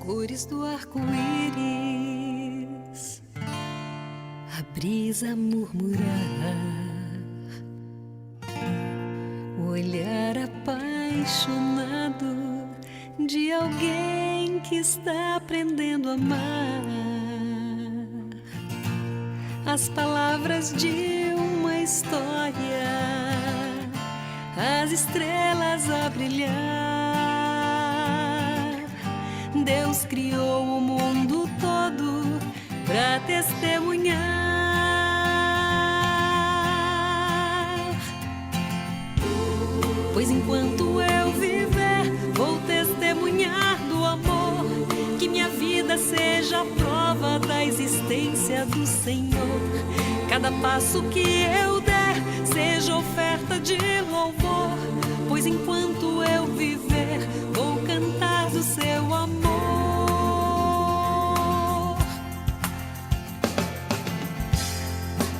cores do arco-íris, a brisa murmurar, o olhar apaixonado de alguém que está aprendendo a amar, as palavras de uma história, as estrelas a brilhar. Deus criou o mundo todo para testemunhar. Pois enquanto eu viver, vou testemunhar do amor, que minha vida seja a prova da existência do Senhor. Cada passo que eu der seja oferta de louvor, pois enquanto eu viver, vou cantar do seu amor.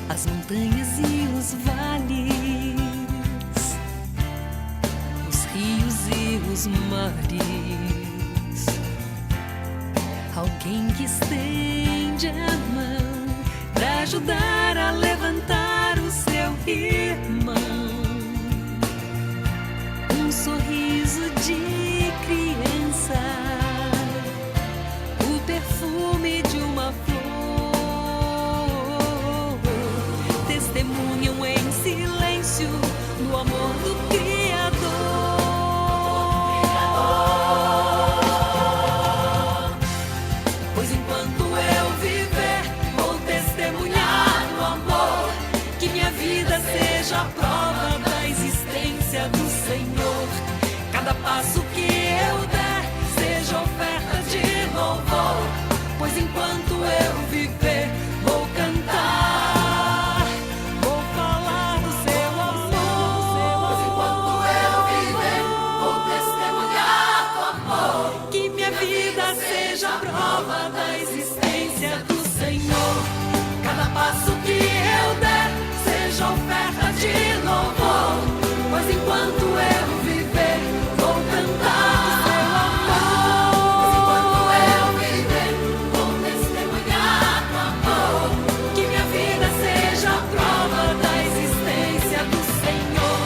As montanhas e os vales, os rios e os mares, alguém que estende a mão para ajudar a levantar o seu irmão. Um sorriso de criança, o perfume de uma flor, testemunham em silêncio do amor do Criador. Pois enquanto eu viver, vou testemunhar do amor, que minha vida seja a prova da existência do Senhor. Cada passo que eu der seja oferta de louvor, pois enquanto eu viver, vou cantar, vou falar do seu amor. Pois enquanto eu viver, vou testemunhar do amor, que minha vida seja a prova da existência do Senhor. Cada passo que eu der seja oferta de louvor, pois enquanto eu viver, vou cantar do seu amor. Pois enquanto eu viver, vou testemunhar do amor, que minha vida seja a prova da existência do Senhor.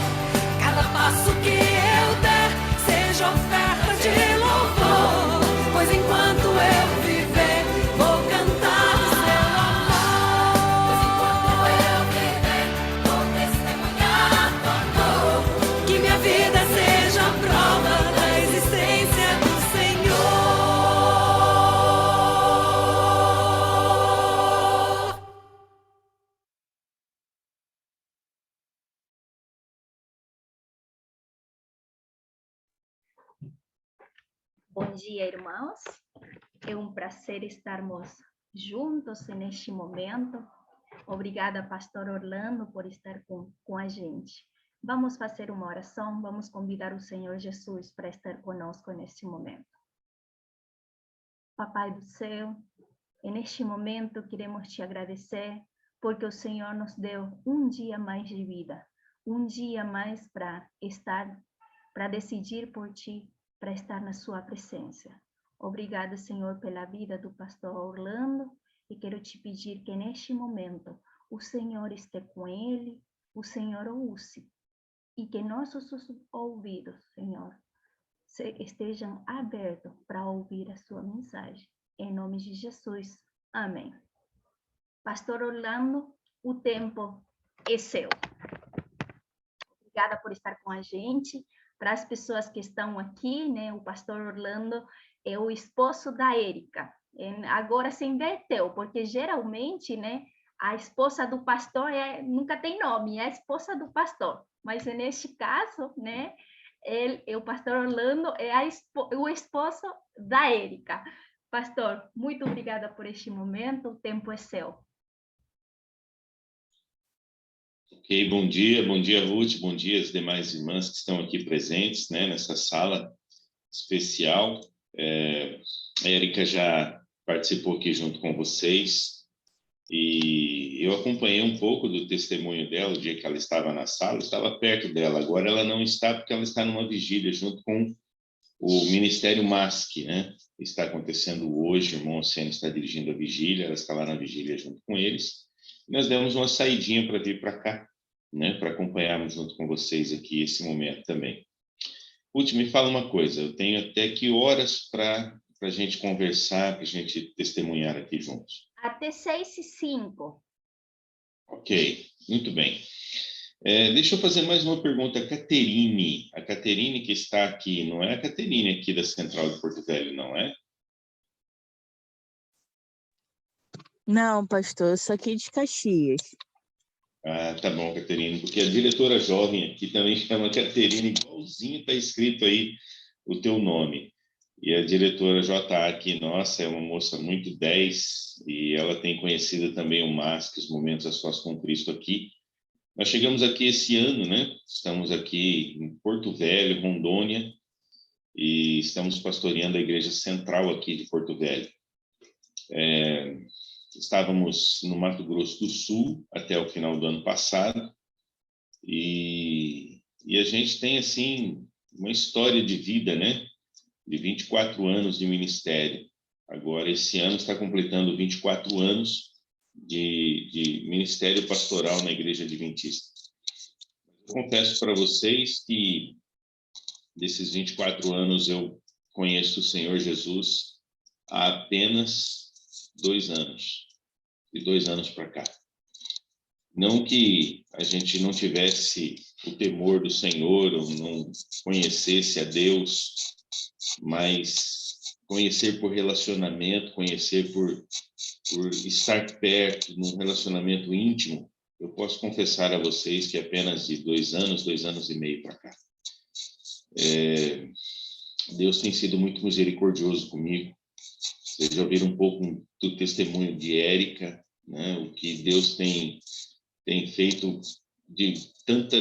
Cada passo que eu der seja oferta de louvor, pois enquanto eu viver, vou cantar do seu amor. Pois enquanto eu viver, vou testemunhar do amor, que minha vida seja a prova da existência do Senhor. Bom dia, irmãos. É um prazer estarmos juntos neste momento. Obrigada, Pastor Orlando, por estar com a gente. Vamos fazer uma oração, vamos convidar o Senhor Jesus para estar conosco neste momento. Papai do céu, neste momento queremos te agradecer, porque o Senhor nos deu um dia mais de vida, um dia mais para estar, para decidir por ti, para estar na sua presença. Obrigada, Senhor, pela vida do pastor Orlando, e quero te pedir que neste momento o Senhor esteja com ele, o Senhor o use, e que nossos ouvidos, Senhor, estejam abertos para ouvir a sua mensagem. Em nome de Jesus. Amém. Pastor Orlando, o tempo é seu. Obrigada por estar com a gente. Para as pessoas que estão aqui, né, o pastor Orlando é o esposo da Érica. Agora se inverteu, porque geralmente, né, a esposa do pastor nunca tem nome, é a esposa do pastor. Mas neste caso, né, o pastor Orlando é o esposo da Érica. Pastor, muito obrigada por este momento, o tempo é seu. Ok, bom dia Ruth, bom dia às demais irmãs que estão aqui presentes, né, nessa sala especial. A Érica já participou aqui junto com vocês e eu acompanhei um pouco do testemunho dela o dia que ela estava na sala, eu estava perto dela, agora ela não está porque ela está numa vigília junto com O Ministério MASC, né? Está acontecendo hoje, o irmão Oceano está dirigindo a vigília, ela está lá na vigília junto com eles. Nós demos uma saidinha para vir para cá, né? Para acompanharmos junto com vocês aqui esse momento também. Ruth, me fala uma coisa, eu tenho até que horas para a gente conversar, para a gente testemunhar aqui juntos? Até 6h05. Ok, muito bem. Deixa eu fazer mais uma pergunta. A Caterine que está aqui, não é a Caterine aqui da Central de Porto Velho, não é? Não, pastor, eu sou aqui de Caxias. Ah, tá bom, Caterine, porque a diretora jovem aqui também chama Caterine, igualzinho está escrito aí o teu nome. E a diretora JA aqui, nossa, é uma moça muito 10, e ela tem conhecido também o MASC, os Momentos a Sós com Cristo aqui. Nós chegamos aqui esse ano, né? Estamos aqui em Porto Velho, Rondônia, e estamos pastoreando a Igreja Central aqui de Porto Velho. Estávamos no Mato Grosso do Sul até o final do ano passado, e a gente tem, assim, uma história de vida, né? De 24 anos de ministério. Agora, esse ano está completando 24 anos de ministério pastoral na Igreja Adventista. Eu confesso para vocês que desses 24 anos eu conheço o Senhor Jesus há apenas 2 anos, de 2 anos para cá. Não que a gente não tivesse o temor do Senhor ou não conhecesse a Deus, mas conhecer por relacionamento, conhecer por estar perto, num relacionamento íntimo, eu posso confessar a vocês que apenas de 2 anos, 2 anos e meio para cá. Deus tem sido muito misericordioso comigo. Vocês já ouviram um pouco do testemunho de Érica, né? O que Deus tem feito de tanta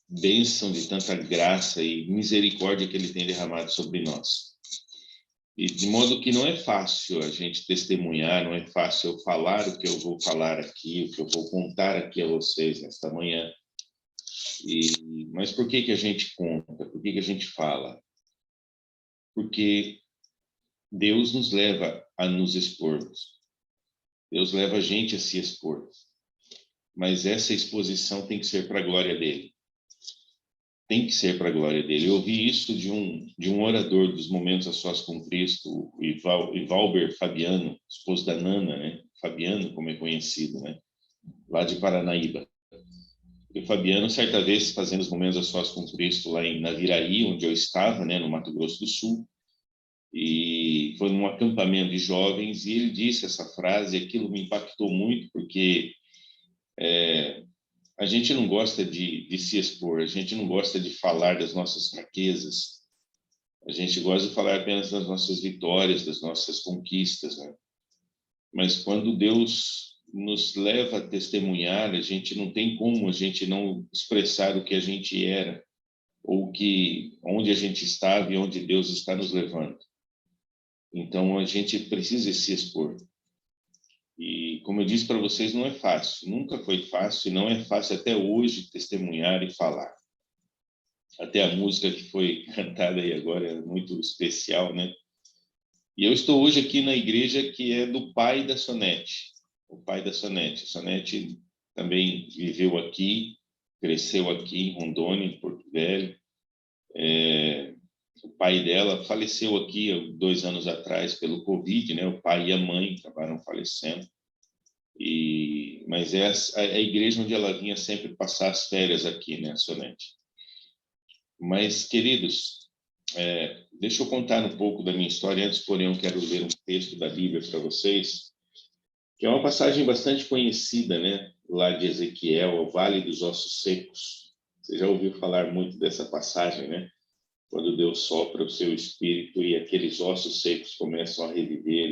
bênção, de tanta graça e misericórdia que Ele tem derramado sobre nós. E de modo que não é fácil a gente testemunhar, não é fácil eu falar o que eu vou falar aqui, o que eu vou contar aqui a vocês nesta manhã. Mas por que a gente conta? Por que a gente fala? Porque Deus nos leva a nos expormos. Deus leva a gente a se expor. Mas essa exposição tem que ser para a glória dele. Tem que ser para a glória dele. Eu ouvi isso de um orador dos Momentos a Sós com Cristo, o Ivalber Fabiano, esposo da Nana, né? Fabiano, como é conhecido, né? Lá de Paranaíba. E o Fabiano, certa vez, fazendo os Momentos a Sós com Cristo lá na Viraí, onde eu estava, né? No Mato Grosso do Sul, e foi num acampamento de jovens, e ele disse essa frase, e aquilo me impactou muito, porque a gente não gosta de se expor, a gente não gosta de falar das nossas fraquezas, a gente gosta de falar apenas das nossas vitórias, das nossas conquistas, né? Mas quando Deus nos leva a testemunhar, a gente não tem como a gente não expressar o que a gente era, ou onde a gente estava e onde Deus está nos levando. Então, a gente precisa se expor. E, como eu disse para vocês, não é fácil. Nunca foi fácil e não é fácil até hoje testemunhar e falar. Até a música que foi cantada aí agora é muito especial, né? E eu estou hoje aqui na igreja que é do pai da Sonete. O pai da Sonete. A Sonete também viveu aqui, cresceu aqui em Rondônia, em Porto Velho. O pai dela faleceu aqui 2 anos atrás pelo Covid, né? O pai e a mãe acabaram falecendo. Mas é a igreja onde ela vinha sempre passar as férias aqui, né, Sonete? Mas, queridos, deixa eu contar um pouco da minha história. Antes, porém, eu quero ler um texto da Bíblia para vocês, que é uma passagem bastante conhecida, né? Lá de Ezequiel, o Vale dos Ossos Secos. Você já ouviu falar muito dessa passagem, né? Quando Deus sopra o seu espírito e aqueles ossos secos começam a reviver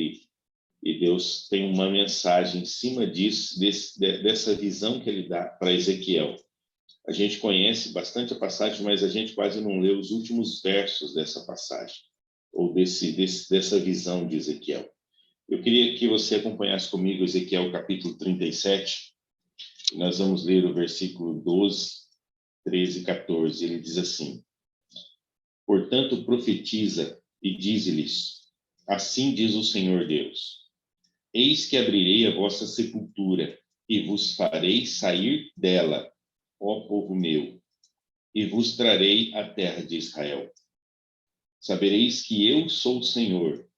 e Deus tem uma mensagem em cima disso, dessa visão que ele dá para Ezequiel. A gente conhece bastante a passagem, mas a gente quase não lê os últimos versos dessa passagem, ou dessa visão de Ezequiel. Eu queria que você acompanhasse comigo Ezequiel capítulo 37, e nós vamos ler o versículo 12, 13 e 14. Ele diz assim: Portanto, profetiza e dize-lhes: assim diz o Senhor Deus: eis que abrirei a vossa sepultura e vos farei sair dela, ó povo meu, e vos trarei a terra de Israel. Sabereis que eu sou o Senhor,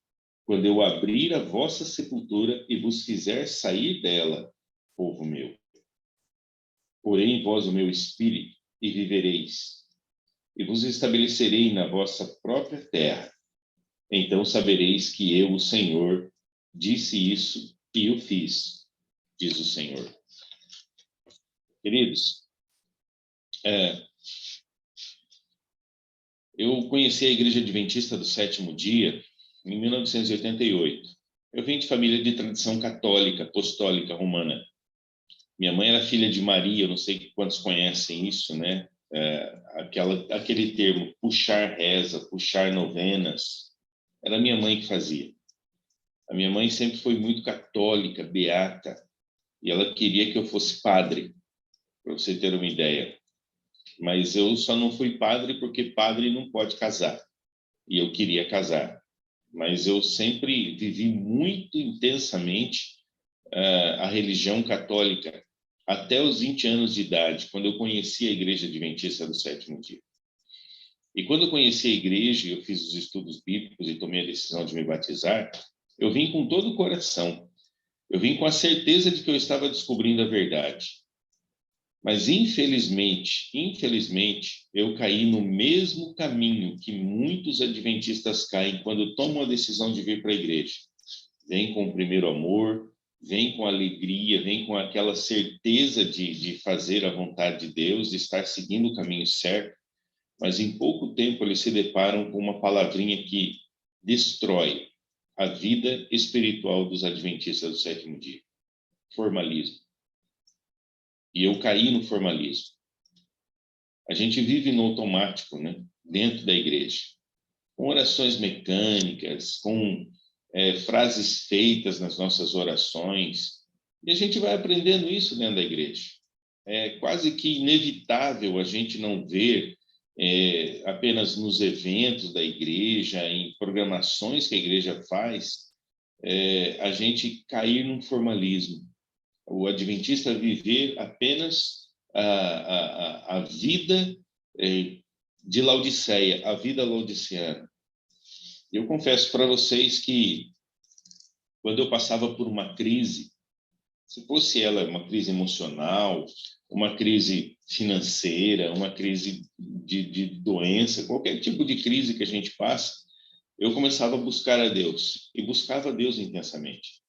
quando eu abrir a vossa sepultura e vos fizer sair dela, povo meu. Porém em vós o meu espírito, e vivereis, e vos estabelecerei na vossa própria terra. Então sabereis que eu, o Senhor, disse isso e o fiz, diz o Senhor. Queridos, eu conheci a Igreja Adventista do Sétimo Dia em 1988. Eu vim de família de tradição católica, apostólica, romana. Minha mãe era filha de Maria, eu não sei quantos conhecem isso, né? Aquele termo, puxar reza, puxar novenas, era minha mãe que fazia. A minha mãe sempre foi muito católica, beata, e ela queria que eu fosse padre, para você ter uma ideia. Mas eu só não fui padre porque padre não pode casar, e eu queria casar. Mas eu sempre vivi muito intensamente a religião católica, até os 20 anos de idade, quando eu conheci a Igreja Adventista do Sétimo Dia. E quando eu conheci a igreja, eu fiz os estudos bíblicos e tomei a decisão de me batizar, eu vim com todo o coração. Eu vim com a certeza de que eu estava descobrindo a verdade. Mas, infelizmente, eu caí no mesmo caminho que muitos adventistas caem quando tomam a decisão de vir para a igreja. Vem com o primeiro amor, vem com alegria, vem com aquela certeza de fazer a vontade de Deus, de estar seguindo o caminho certo, mas em pouco tempo eles se deparam com uma palavrinha que destrói a vida espiritual dos adventistas do sétimo dia: formalismo. E eu caí no formalismo. A gente vive no automático, né? Dentro da igreja, com orações mecânicas, com frases feitas nas nossas orações, e a gente vai aprendendo isso dentro da igreja. É quase que inevitável a gente não ver apenas nos eventos da igreja, em programações que a igreja faz, a gente cair num formalismo. O adventista viver apenas a vida de Laodiceia, a vida laodiceana. Eu confesso para vocês que, quando eu passava por uma crise, se fosse ela uma crise emocional, uma crise financeira, uma crise de doença, qualquer tipo de crise que a gente passa, eu começava a buscar a Deus, e buscava a Deus intensamente.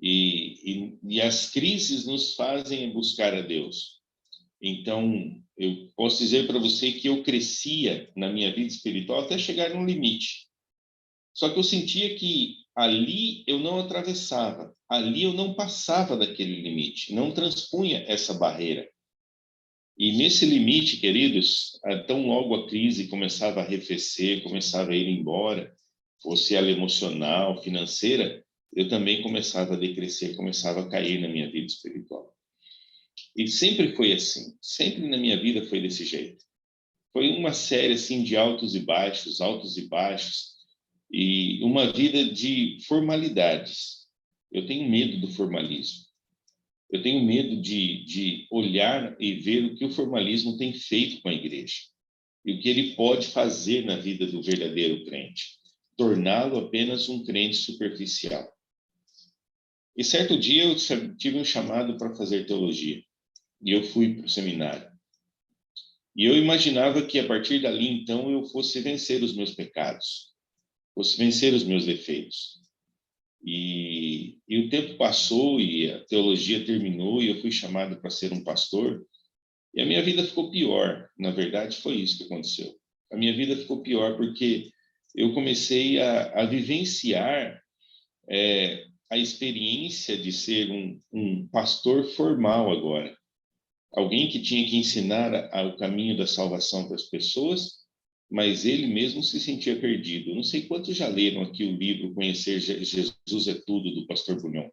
E as crises nos fazem buscar a Deus. Então, eu posso dizer para você que eu crescia na minha vida espiritual até chegar num limite. Só que eu sentia que ali eu não atravessava, ali eu não passava daquele limite, não transpunha essa barreira. E nesse limite, queridos, tão logo a crise começava a arrefecer, começava a ir embora, fosse ela emocional, financeira, eu também começava a decrescer, começava a cair na minha vida espiritual. E sempre foi assim, sempre na minha vida foi desse jeito. Foi uma série assim de altos e baixos, e uma vida de formalidades. Eu tenho medo do formalismo. Eu tenho medo de olhar e ver o que o formalismo tem feito com a igreja e o que ele pode fazer na vida do verdadeiro crente, torná-lo apenas um crente superficial. E certo dia eu tive um chamado para fazer teologia e eu fui para o seminário. E eu imaginava que a partir dali, então, eu fosse vencer os meus pecados, fosse vencer os meus defeitos. E o tempo passou e a teologia terminou e eu fui chamado para ser um pastor, e a minha vida ficou pior. Na verdade, foi isso que aconteceu. A minha vida ficou pior porque eu comecei a vivenciar a experiência de ser um pastor formal agora. Alguém que tinha que ensinar o caminho da salvação para as pessoas, mas ele mesmo se sentia perdido. Não sei quantos já leram aqui o livro Conhecer Jesus é Tudo, do pastor Bunhon,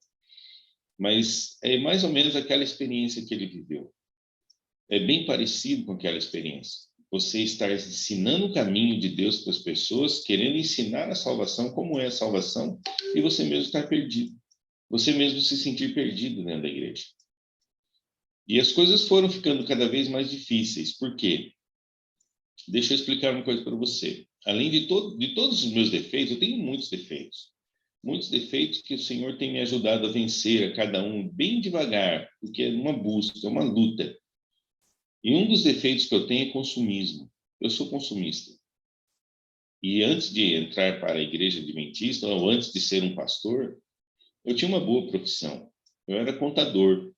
mas é mais ou menos aquela experiência que ele viveu. É bem parecido com aquela experiência. você estar ensinando o caminho de Deus para as pessoas, querendo ensinar a salvação, como é a salvação, e você mesmo estar perdido. Você mesmo se sentir perdido dentro da igreja. E as coisas foram ficando cada vez mais difíceis. Por quê? Deixa eu explicar uma coisa para você. Além de todos os meus defeitos, eu tenho muitos defeitos. Muitos defeitos que o Senhor tem me ajudado a vencer a cada um bem devagar, porque é uma busca, é uma luta. E um dos defeitos que eu tenho é consumismo. Eu sou consumista. E antes de entrar para a igreja adventista, ou antes de ser um pastor, eu tinha uma boa profissão. Eu era contador.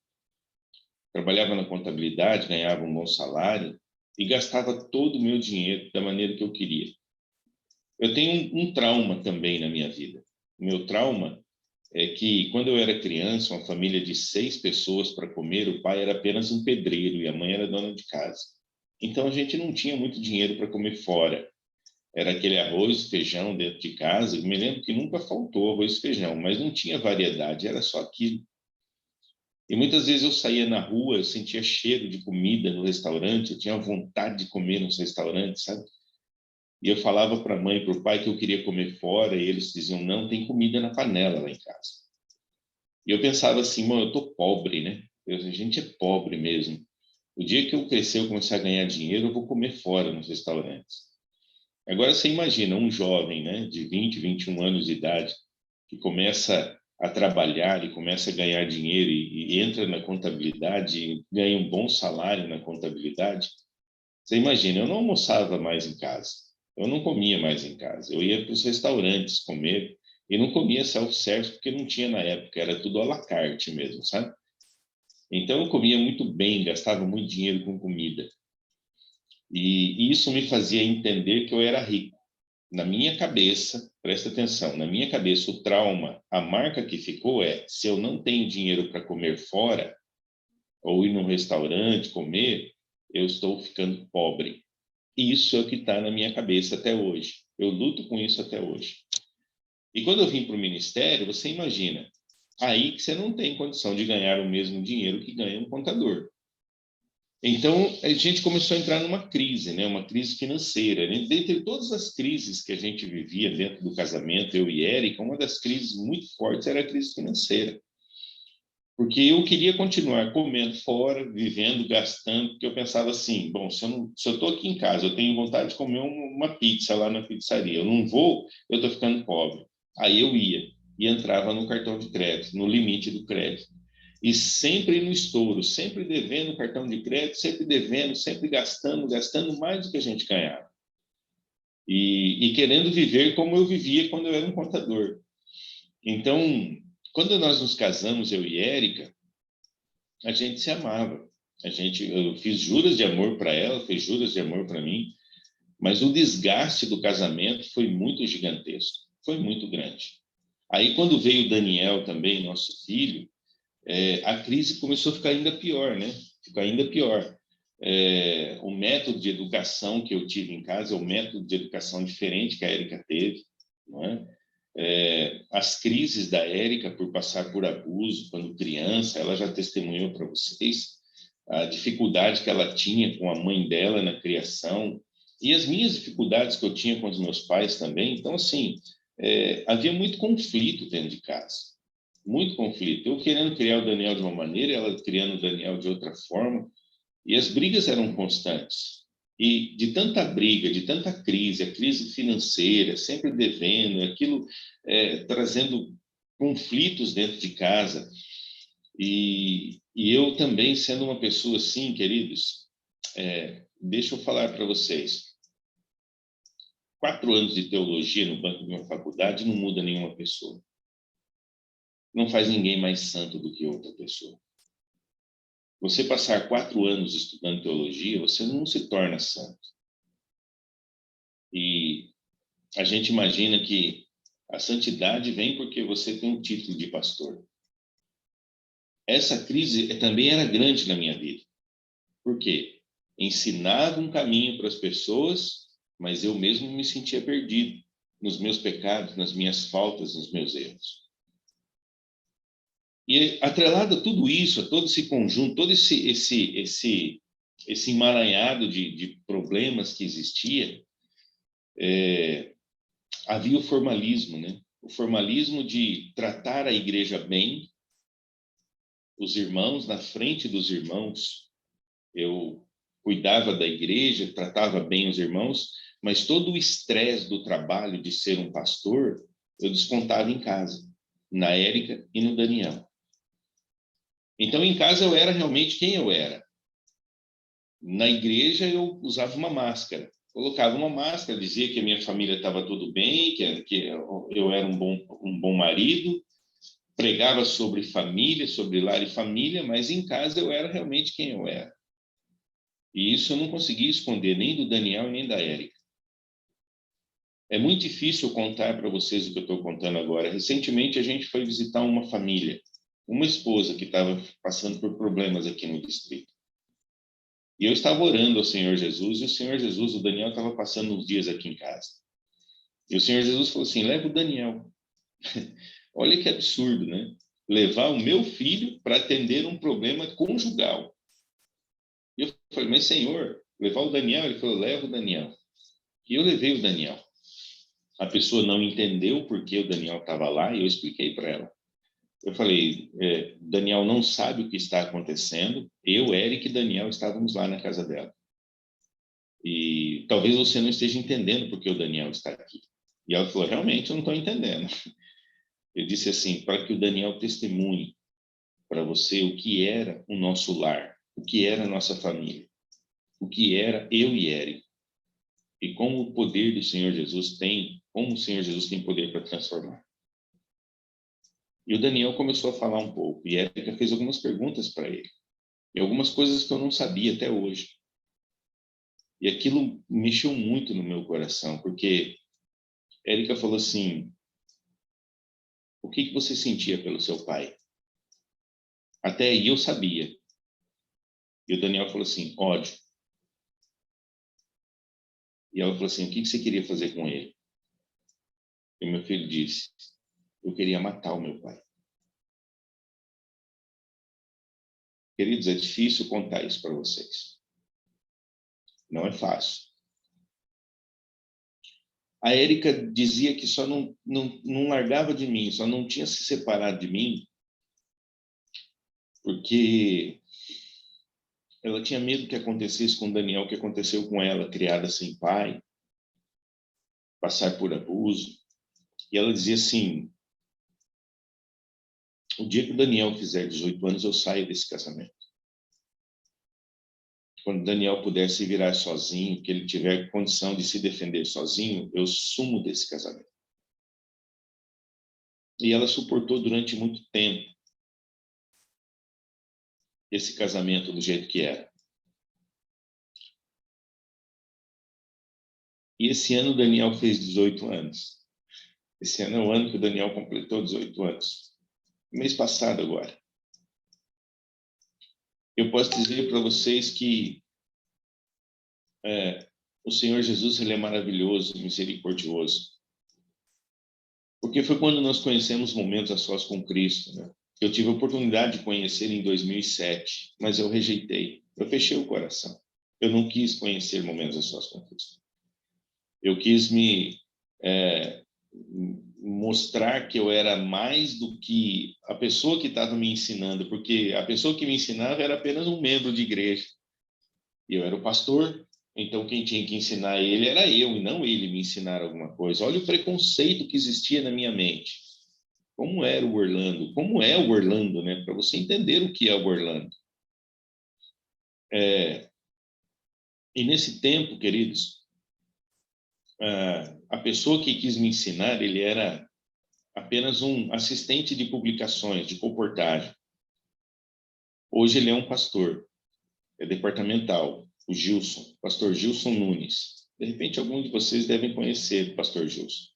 Trabalhava na contabilidade, ganhava um bom salário e gastava todo o meu dinheiro da maneira que eu queria. Eu tenho um trauma também na minha vida. O meu trauma é que, quando eu era criança, uma família de 6 pessoas para comer, o pai era apenas um pedreiro e a mãe era dona de casa. Então, a gente não tinha muito dinheiro para comer fora. Era aquele arroz, feijão dentro de casa. Eu me lembro que nunca faltou arroz e feijão, mas não tinha variedade, era só aquilo. E muitas vezes eu saía na rua, eu sentia cheiro de comida no restaurante, eu tinha vontade de comer nos restaurantes, sabe? E eu falava para a mãe e para o pai que eu queria comer fora, e eles diziam, não, tem comida na panela lá em casa. E eu pensava assim, mano, eu tô pobre, né? A gente é pobre mesmo. O dia que eu crescer, eu começar a ganhar dinheiro, eu vou comer fora nos restaurantes. Agora você imagina um jovem, né, de 20, 21 anos de idade, que começa a trabalhar e começa a ganhar dinheiro e entra na contabilidade e ganha um bom salário na contabilidade. Você imagina, eu não almoçava mais em casa, eu não comia mais em casa, eu ia para os restaurantes comer e não comia self-service porque não tinha na época, era tudo à la carte mesmo, sabe? Então eu comia muito bem, gastava muito dinheiro com comida. E isso me fazia entender que eu era rico. Na minha cabeça, presta atenção, na minha cabeça o trauma, a marca que ficou é, se eu não tenho dinheiro para comer fora, ou ir num restaurante comer, eu estou ficando pobre. Isso é o que está na minha cabeça até hoje. Eu luto com isso até hoje. E quando eu vim para o ministério, você imagina, aí que você não tem condição de ganhar o mesmo dinheiro que ganha um contador. Então, a gente começou a entrar numa crise, né? Uma crise financeira. Né? Dentre todas as crises que a gente vivia dentro do casamento, eu e Érica, uma das crises muito fortes era a crise financeira. Porque eu queria continuar comendo fora, vivendo, gastando, porque eu pensava assim, bom, se eu estou aqui em casa, eu tenho vontade de comer uma pizza lá na pizzaria, eu não vou, eu estou ficando pobre. Aí eu ia e entrava no cartão de crédito, no limite do crédito. E sempre no estouro, sempre devendo cartão de crédito, sempre devendo, sempre gastando mais do que a gente ganhava. E querendo viver como eu vivia quando eu era um contador. Então, quando nós nos casamos, eu e Érica, a gente se amava. Eu fiz juras de amor para ela, fez juras de amor para mim, mas o desgaste do casamento foi muito gigantesco, foi muito grande. Aí, quando veio o Daniel também, nosso filho, a crise começou a ficar ainda pior, né? Ficou ainda pior. O método de educação que eu tive em casa é um método de educação diferente que a Érica teve, não é? As crises da Érica por passar por abuso quando criança, ela já testemunhou para vocês a dificuldade que ela tinha com a mãe dela na criação e as minhas dificuldades que eu tinha com os meus pais também. Então, assim, havia muito conflito dentro de casa, muito conflito. Eu querendo criar o Daniel de uma maneira, ela criando o Daniel de outra forma, e as brigas eram constantes. E de tanta briga, de tanta crise, a crise financeira, sempre devendo, aquilo trazendo conflitos dentro de casa. E eu também sendo uma pessoa assim, queridos, deixa eu falar para vocês. 4 anos de teologia no banco de uma faculdade não muda nenhuma pessoa. Não faz ninguém mais santo do que outra pessoa. Você passar 4 anos estudando teologia, você não se torna santo. E a gente imagina que a santidade vem porque você tem um título de pastor. Essa crise também era grande na minha vida. Por quê? Ensinava um caminho para as pessoas, mas eu mesmo me sentia perdido nos meus pecados, nas minhas faltas, nos meus erros. E atrelado a tudo isso, a todo esse conjunto, todo esse esse emaranhado de problemas que existia, havia o formalismo, né? O formalismo de tratar a igreja bem, os irmãos, na frente dos irmãos. Eu cuidava da igreja, tratava bem os irmãos, mas todo o estresse do trabalho de ser um pastor, eu descontava em casa, na Érica e no Daniel. Então, em casa, eu era realmente quem eu era. Na igreja, eu usava uma máscara. Colocava uma máscara, dizia que a minha família estava tudo bem, que eu era um bom marido, pregava sobre família, sobre lar e família, mas em casa eu era realmente quem eu era. E isso eu não conseguia esconder nem do Daniel nem da Érica. É muito difícil contar para vocês o que eu estou contando agora. Recentemente, a gente foi visitar uma família, uma esposa que estava passando por problemas aqui no distrito. E eu estava orando ao Senhor Jesus, e o Senhor Jesus, o Daniel estava passando uns dias aqui em casa. E o Senhor Jesus falou assim, leva o Daniel. Olha que absurdo, né? Levar o meu filho para atender um problema conjugal. E eu falei, mas Senhor, levar o Daniel? Ele falou, leva o Daniel. E eu levei o Daniel. A pessoa não entendeu por que o Daniel estava lá e eu expliquei para ela. Eu falei, Daniel não sabe o que está acontecendo. Eu, Eric e Daniel estávamos lá na casa dela. E talvez você não esteja entendendo por que o Daniel está aqui. E ela falou, realmente eu não estou entendendo. Eu disse assim, para que o Daniel testemunhe para você o que era o nosso lar, o que era a nossa família, o que era eu e Eric. E como o poder do Senhor Jesus tem, como o Senhor Jesus tem poder para transformar. E o Daniel começou a falar um pouco, e a Érica fez algumas perguntas para ele, e algumas coisas que eu não sabia até hoje. E aquilo mexeu muito no meu coração, porque a Érica falou assim, o que você sentia pelo seu pai? Até aí eu sabia. E o Daniel falou assim, ódio. E ela falou assim, o que você queria fazer com ele? E meu filho disse, eu queria matar o meu pai. Queridos, é difícil contar isso para vocês. Não é fácil. A Érica dizia que só não largava de mim, só não tinha se separado de mim, porque ela tinha medo que acontecesse com o Daniel, que aconteceu com ela, criada sem pai, passar por abuso. E ela dizia assim, o dia que o Daniel fizer 18 anos, eu saio desse casamento. Quando o Daniel puder se virar sozinho, que ele tiver condição de se defender sozinho, eu sumo desse casamento. E ela suportou durante muito tempo esse casamento do jeito que era. E esse ano o Daniel fez 18 anos. Esse ano é o ano que o Daniel completou 18 anos. Mês passado agora. Eu posso dizer para vocês que o Senhor Jesus, ele é maravilhoso, misericordioso. Porque foi quando nós conhecemos momentos a sós com Cristo, né? Eu tive a oportunidade de conhecer em 2007, mas eu rejeitei. Eu fechei o coração. Eu não quis conhecer momentos a sós com Cristo. Eu quis me mostrar que eu era mais do que a pessoa que estava me ensinando, porque a pessoa que me ensinava era apenas um membro de igreja. E eu era o pastor, então quem tinha que ensinar ele era eu, e não ele me ensinar alguma coisa. Olha o preconceito que existia na minha mente. Como era o Orlando? Como é o Orlando, né? Para você entender o que é o Orlando. E nesse tempo, queridos, a pessoa que quis me ensinar, ele era apenas um assistente de publicações, de reportagem. Hoje ele é um pastor, é departamental, o Gilson, pastor Gilson Nunes. De repente, alguns de vocês devem conhecer o pastor Gilson.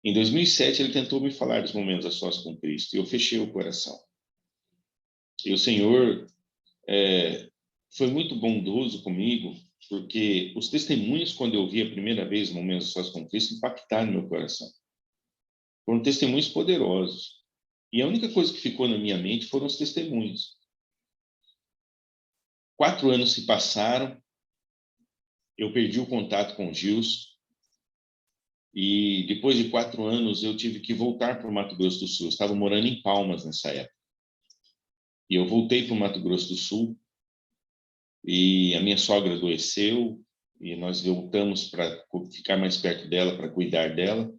Em 2007, ele tentou me falar dos momentos a sós com Cristo, e eu fechei o coração. E o Senhor foi muito bondoso comigo, porque os testemunhos, quando eu vi a primeira vez momentos a sós com Cristo, impactaram meu coração. Foram testemunhos poderosos. E a única coisa que ficou na minha mente foram os testemunhos. 4 anos se passaram, eu perdi o contato com o Gilson, e depois de 4 anos eu tive que voltar para o Mato Grosso do Sul. Eu estava morando em Palmas nessa época. E eu voltei para o Mato Grosso do Sul, e a minha sogra adoeceu, e nós voltamos para ficar mais perto dela, para cuidar dela.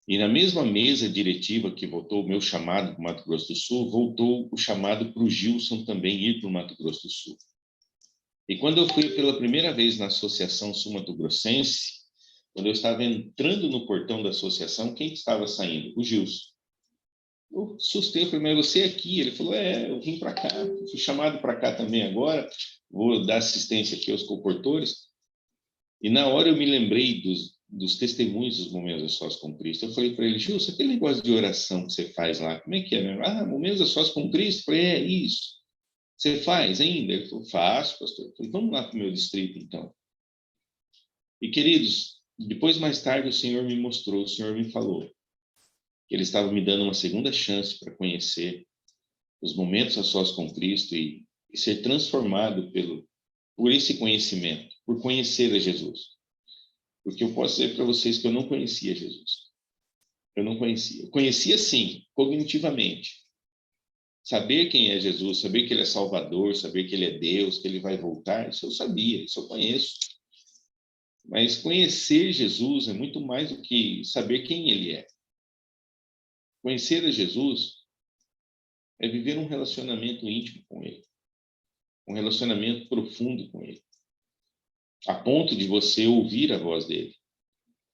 E na mesma mesa diretiva que votou o meu chamado para o Mato Grosso do Sul, voltou o chamado para o Gilson também ir para o Mato Grosso do Sul. E quando eu fui pela primeira vez na Associação Sul-Mato Grossense, quando eu estava entrando no portão da associação, quem estava saindo? O Gilson. Eu assustei, eu falei, mas você aqui? Ele falou, eu vim para cá, fui chamado para cá também agora, vou dar assistência aqui aos comportores. E na hora eu me lembrei dos testemunhos dos Momentos a Sós com Cristo. Eu falei para ele, Gilson, aquele negócio de oração que você faz lá, como é que é? Momentos a Sós com Cristo? Eu falei, isso. Você faz ainda? Ele falou, faço, pastor. Eu falei, vamos lá para o meu distrito, então. E, queridos, depois, mais tarde, o Senhor me mostrou, o Senhor me falou que Ele estava me dando uma segunda chance para conhecer os momentos a sós com Cristo e ser transformado por esse conhecimento, por conhecer a Jesus. Porque eu posso dizer para vocês que eu não conhecia Jesus. Eu não conhecia. Eu conhecia, sim, cognitivamente. Saber quem é Jesus, saber que Ele é Salvador, saber que Ele é Deus, que Ele vai voltar, isso eu sabia, isso eu conheço. Mas conhecer Jesus é muito mais do que saber quem Ele é. Conhecer a Jesus é viver um relacionamento íntimo com Ele, um relacionamento profundo com Ele, a ponto de você ouvir a voz dEle,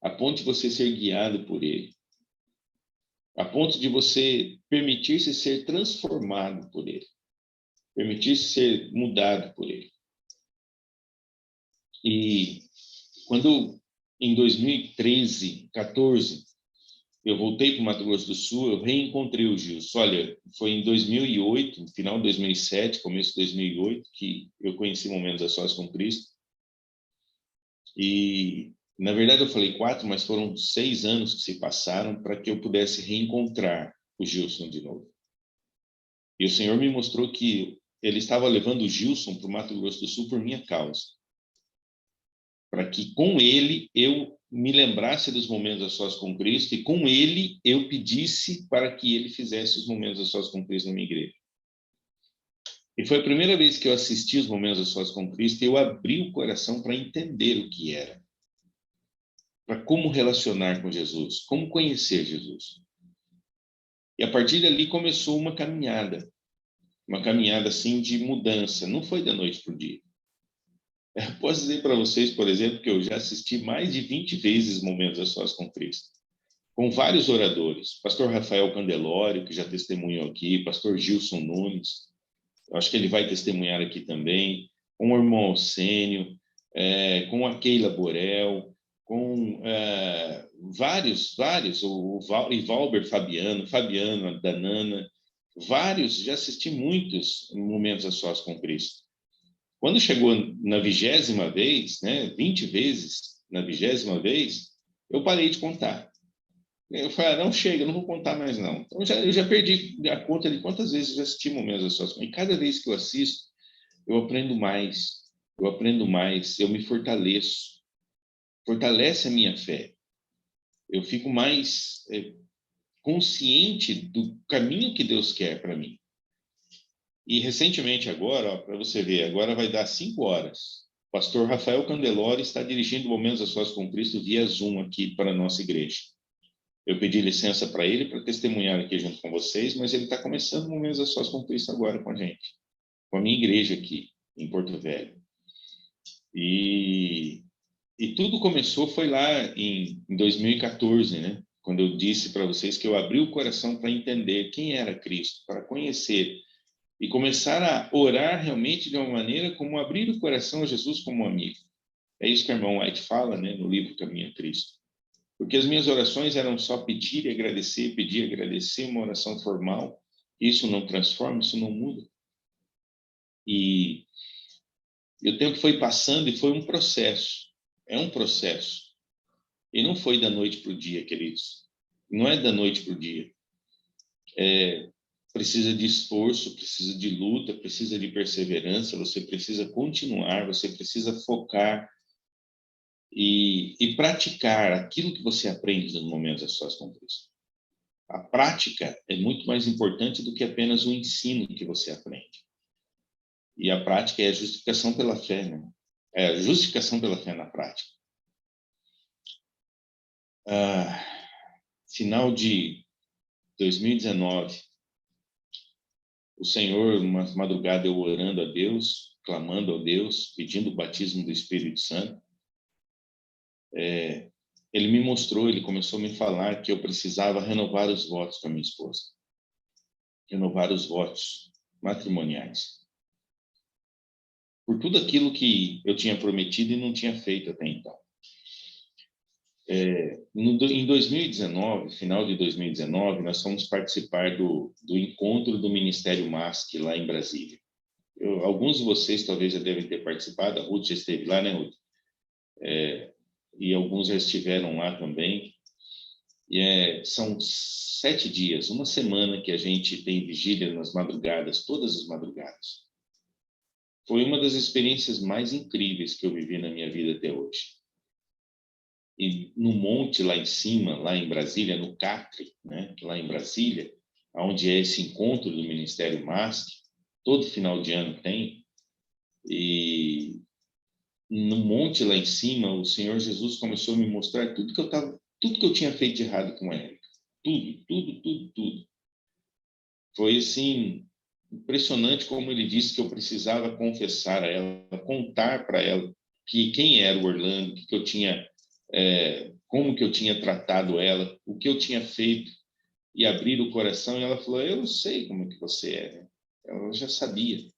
a ponto de você ser guiado por Ele, a ponto de você permitir-se ser transformado por Ele, permitir-se ser mudado por Ele. E quando, em 2013, 14, eu voltei para o Mato Grosso do Sul, eu reencontrei o Gilson. Olha, foi em 2008, no final de 2007, começo de 2008, que eu conheci Momentos a Sós com Cristo. E, na verdade, eu falei 4, mas foram 6 anos que se passaram para que eu pudesse reencontrar o Gilson de novo. E o Senhor me mostrou que Ele estava levando o Gilson para o Mato Grosso do Sul por minha causa. Para que com ele eu me lembrasse dos momentos a sós com Cristo e com ele eu pedisse para que ele fizesse os momentos a sós com Cristo na minha igreja. E foi a primeira vez que eu assisti os momentos a sós com Cristo e eu abri o coração para entender o que era. Para como relacionar com Jesus, como conhecer Jesus. E a partir dali começou uma caminhada assim de mudança, não foi da noite para o dia. Eu posso dizer para vocês, por exemplo, que eu já assisti mais de 20 vezes Momentos a Sós com Cristo, com vários oradores. Pastor Rafael Candelório, que já testemunhou aqui, pastor Gilson Nunes, eu acho que ele vai testemunhar aqui também, com o irmão Alcênio, com a Keila Borel, com vários, o Valber Fabiano, a Danana, vários, já assisti muitos Momentos a Sós com Cristo. Quando chegou na 20ª vez, 20 vezes na 20ª vez, eu parei de contar. Eu falei, não chega, não vou contar mais não. Então, eu já perdi a conta de quantas vezes eu já assisti Momentos a Sós. E cada vez que eu assisto, eu aprendo mais, eu me fortaleço. Fortalece a minha fé. Eu fico mais consciente do caminho que Deus quer para mim. E recentemente agora, para você ver, agora vai dar 5 horas. O pastor Rafael Candelório está dirigindo Momentos a Sós com Cristo via Zoom aqui para a nossa igreja. Eu pedi licença para ele para testemunhar aqui junto com vocês, mas ele está começando Momentos a Sós com Cristo agora com a gente, com a minha igreja aqui em Porto Velho. E tudo começou, foi lá em 2014, quando eu disse para vocês que eu abri o coração para entender quem era Cristo, para conhecer e começar a orar realmente de uma maneira como abrir o coração a Jesus como amigo. É isso que a irmã White fala, no livro Caminho a Cristo. Porque as minhas orações eram só pedir e agradecer, uma oração formal. Isso não transforma, isso não muda. E o tempo foi passando e foi um processo. É um processo. E não foi da noite para o dia, queridos. Não é da noite para o dia. precisa de esforço, precisa de luta, precisa de perseverança, você precisa continuar, você precisa focar e praticar aquilo que você aprende nos momentos das suas conquistas. A prática é muito mais importante do que apenas o ensino que você aprende. E a prática é a justificação pela fé, né? É a justificação pela fé na prática. Final de 2019, o Senhor, uma madrugada, eu orando a Deus, clamando a Deus, pedindo o batismo do Espírito Santo, ele me mostrou, ele começou a me falar que eu precisava renovar os votos com a minha esposa. Renovar os votos matrimoniais. Por tudo aquilo que eu tinha prometido e não tinha feito até então. Em 2019, final de 2019, nós fomos participar do encontro do Ministério MASC lá em Brasília. Alguns de vocês talvez já devem ter participado, a Ruth já esteve lá, né, Ruth? E alguns já estiveram lá também. São 7 dias, uma semana que a gente tem vigília nas madrugadas, todas as madrugadas. Foi uma das experiências mais incríveis que eu vivi na minha vida até hoje. E no monte lá em cima, lá em Brasília, no Catre, né, lá em Brasília, onde é esse encontro do Ministério MASC, todo final de ano tem, e no monte lá em cima, o Senhor Jesus começou a me mostrar tudo que eu tinha feito de errado com a Érica. Tudo. Foi assim, impressionante como ele disse que eu precisava confessar a ela, contar para ela quem era o Orlando, que eu tinha, como que eu tinha tratado ela, o que eu tinha feito, e abrir o coração. E ela falou: eu não sei como que você é, né? Ela já sabia,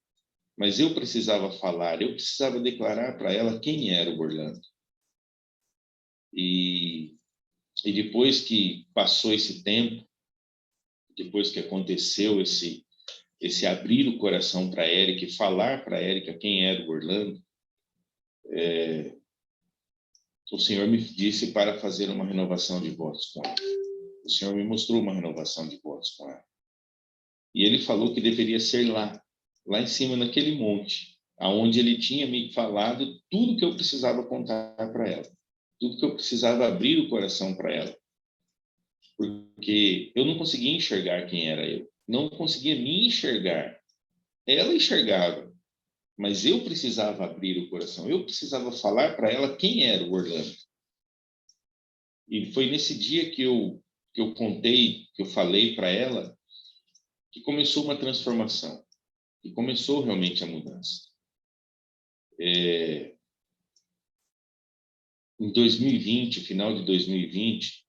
mas eu precisava falar, eu precisava declarar para ela quem era o Orlando. E depois que passou esse tempo, depois que aconteceu esse abrir o coração para a Érica e falar para a Érica quem era o Orlando, o Senhor me disse para fazer uma renovação de votos com ela. O Senhor me mostrou uma renovação de votos com ela. E ele falou que deveria ser lá em cima, naquele monte, aonde ele tinha me falado tudo que eu precisava contar para ela, tudo que eu precisava abrir o coração para ela. Porque eu não conseguia enxergar quem era eu, não conseguia me enxergar. Ela enxergava, mas eu precisava abrir o coração, eu precisava falar para ela quem era o Orlando. E foi nesse dia que eu contei, que eu falei para ela, que começou uma transformação, que começou realmente a mudança. Em 2020, final de 2020,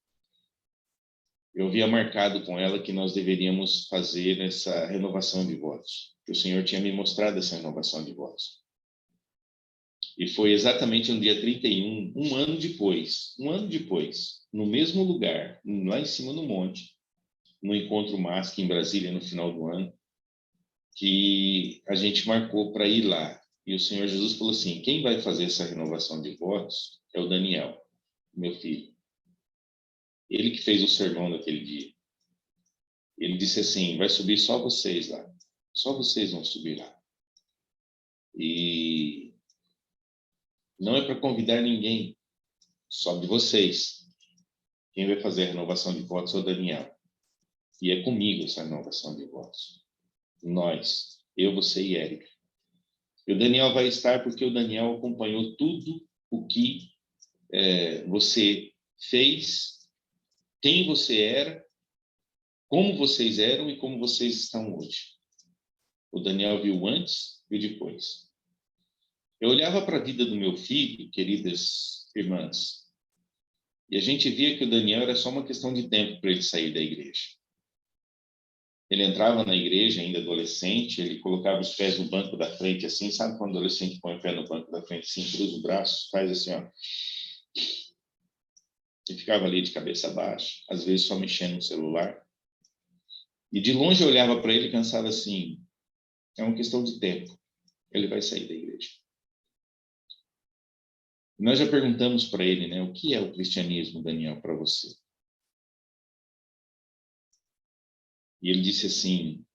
eu havia marcado com ela que nós deveríamos fazer essa renovação de votos. O Senhor tinha me mostrado essa renovação de votos. E foi exatamente no dia 31, um ano depois, no mesmo lugar, lá em cima no monte, no Encontro MASC em Brasília, no final do ano, que a gente marcou para ir lá. E o Senhor Jesus falou assim: quem vai fazer essa renovação de votos é o Daniel, meu filho. Ele que fez o sermão naquele dia. Ele disse assim: vai subir só vocês lá. Só vocês vão subir lá. E não é para convidar ninguém. Sobe vocês. Quem vai fazer a renovação de votos é o Daniel. E é comigo essa renovação de votos. Nós. Eu, você e Érica. E o Daniel vai estar porque o Daniel acompanhou tudo o que você fez, quem você era, como vocês eram e como vocês estão hoje. O Daniel viu o antes e o depois. Eu olhava para a vida do meu filho, queridas irmãs, e a gente via que o Daniel era só uma questão de tempo para ele sair da igreja. Ele entrava na igreja ainda adolescente, ele colocava os pés no banco da frente assim, sabe quando o adolescente põe o pé no banco da frente assim, cruza o braço, faz assim, ó. E ficava ali de cabeça baixa, às vezes só mexendo no celular. E de longe eu olhava para ele e pensava assim: é uma questão de tempo, ele vai sair da igreja. Nós já perguntamos para ele, né, o que é o cristianismo, Daniel, para você? E ele disse assim: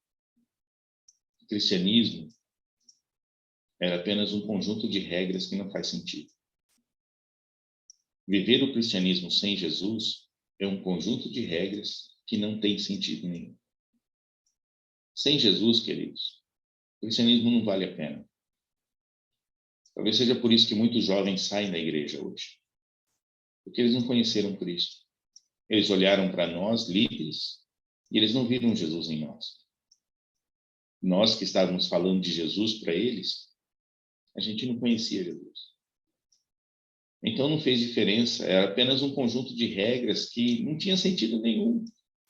cristianismo era apenas um conjunto de regras que não faz sentido. Viver o cristianismo sem Jesus é um conjunto de regras que não tem sentido nenhum. Sem Jesus, queridos, o cristianismo não vale a pena. Talvez seja por isso que muitos jovens saem da igreja hoje. Porque eles não conheceram Cristo. Eles olharam para nós, líderes, e eles não viram Jesus em nós. Nós que estávamos falando de Jesus para eles, a gente não conhecia Jesus. Então não fez diferença, era apenas um conjunto de regras que não tinha sentido nenhum.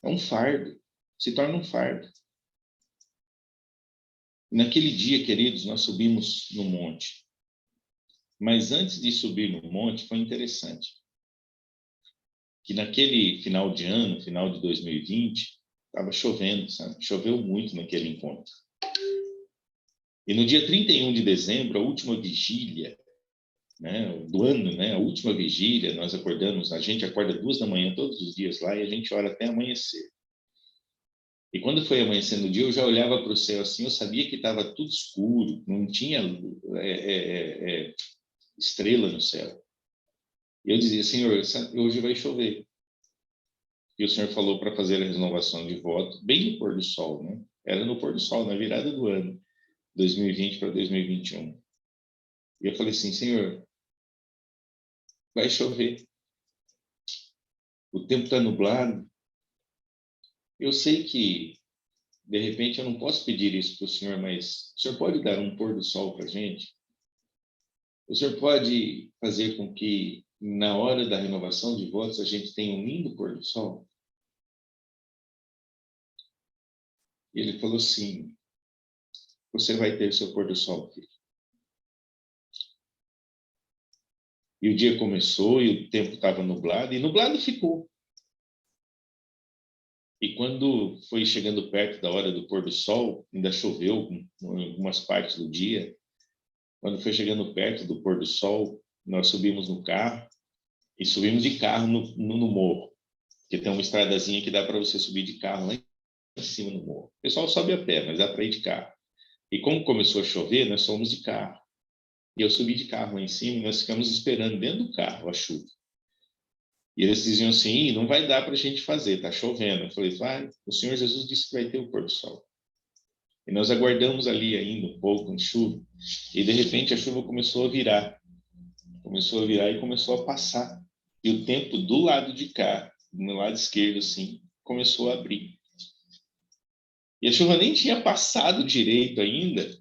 É um fardo, se torna um fardo. Naquele dia, queridos, nós subimos no monte. Mas antes de subir no monte, foi interessante. Que naquele final de ano, final de 2020, estava chovendo, sabe? Choveu muito naquele encontro. E no dia 31 de dezembro, a última vigília, né, do ano, né, a última vigília, nós acordamos, a gente acorda 2 da manhã todos os dias lá e a gente ora até amanhecer. E quando foi amanhecendo o dia, eu já olhava para o céu assim, eu sabia que estava tudo escuro, não tinha estrela no céu. E eu dizia, Senhor, hoje vai chover. E o Senhor falou para fazer a renovação de voto, bem no pôr do sol, né? Era no pôr do sol, na virada do ano, 2020 para 2021. E eu falei assim, Senhor, vai chover. O tempo está nublado. Eu sei que, de repente, eu não posso pedir isso para o Senhor, mas o Senhor pode dar um pôr do sol para a gente? O Senhor pode fazer com que, na hora da renovação de votos, a gente tenha um lindo pôr do sol? E ele falou assim, você vai ter seu pôr do sol, filho. E o dia começou e o tempo estava nublado, e nublado ficou. E quando foi chegando perto da hora do pôr do sol, ainda choveu em algumas partes do dia, quando foi chegando perto do pôr do sol, nós subimos no carro, e subimos de carro no morro, porque tem uma estradazinha que dá para você subir de carro lá em cima no morro. O pessoal sobe a pé, mas dá para ir de carro. E como começou a chover, nós fomos de carro. E eu subi de carro lá em cima e nós ficamos esperando dentro do carro a chuva. E eles diziam assim, não vai dar para a gente fazer, está chovendo. Eu falei, vai, o Senhor Jesus disse que vai ter o pôr do sol. E nós aguardamos ali ainda um pouco em chuva, e de repente a chuva começou a virar. Começou a virar e começou a passar. E o tempo do lado de cá, no lado esquerdo, assim, começou a abrir. E a chuva nem tinha passado direito ainda,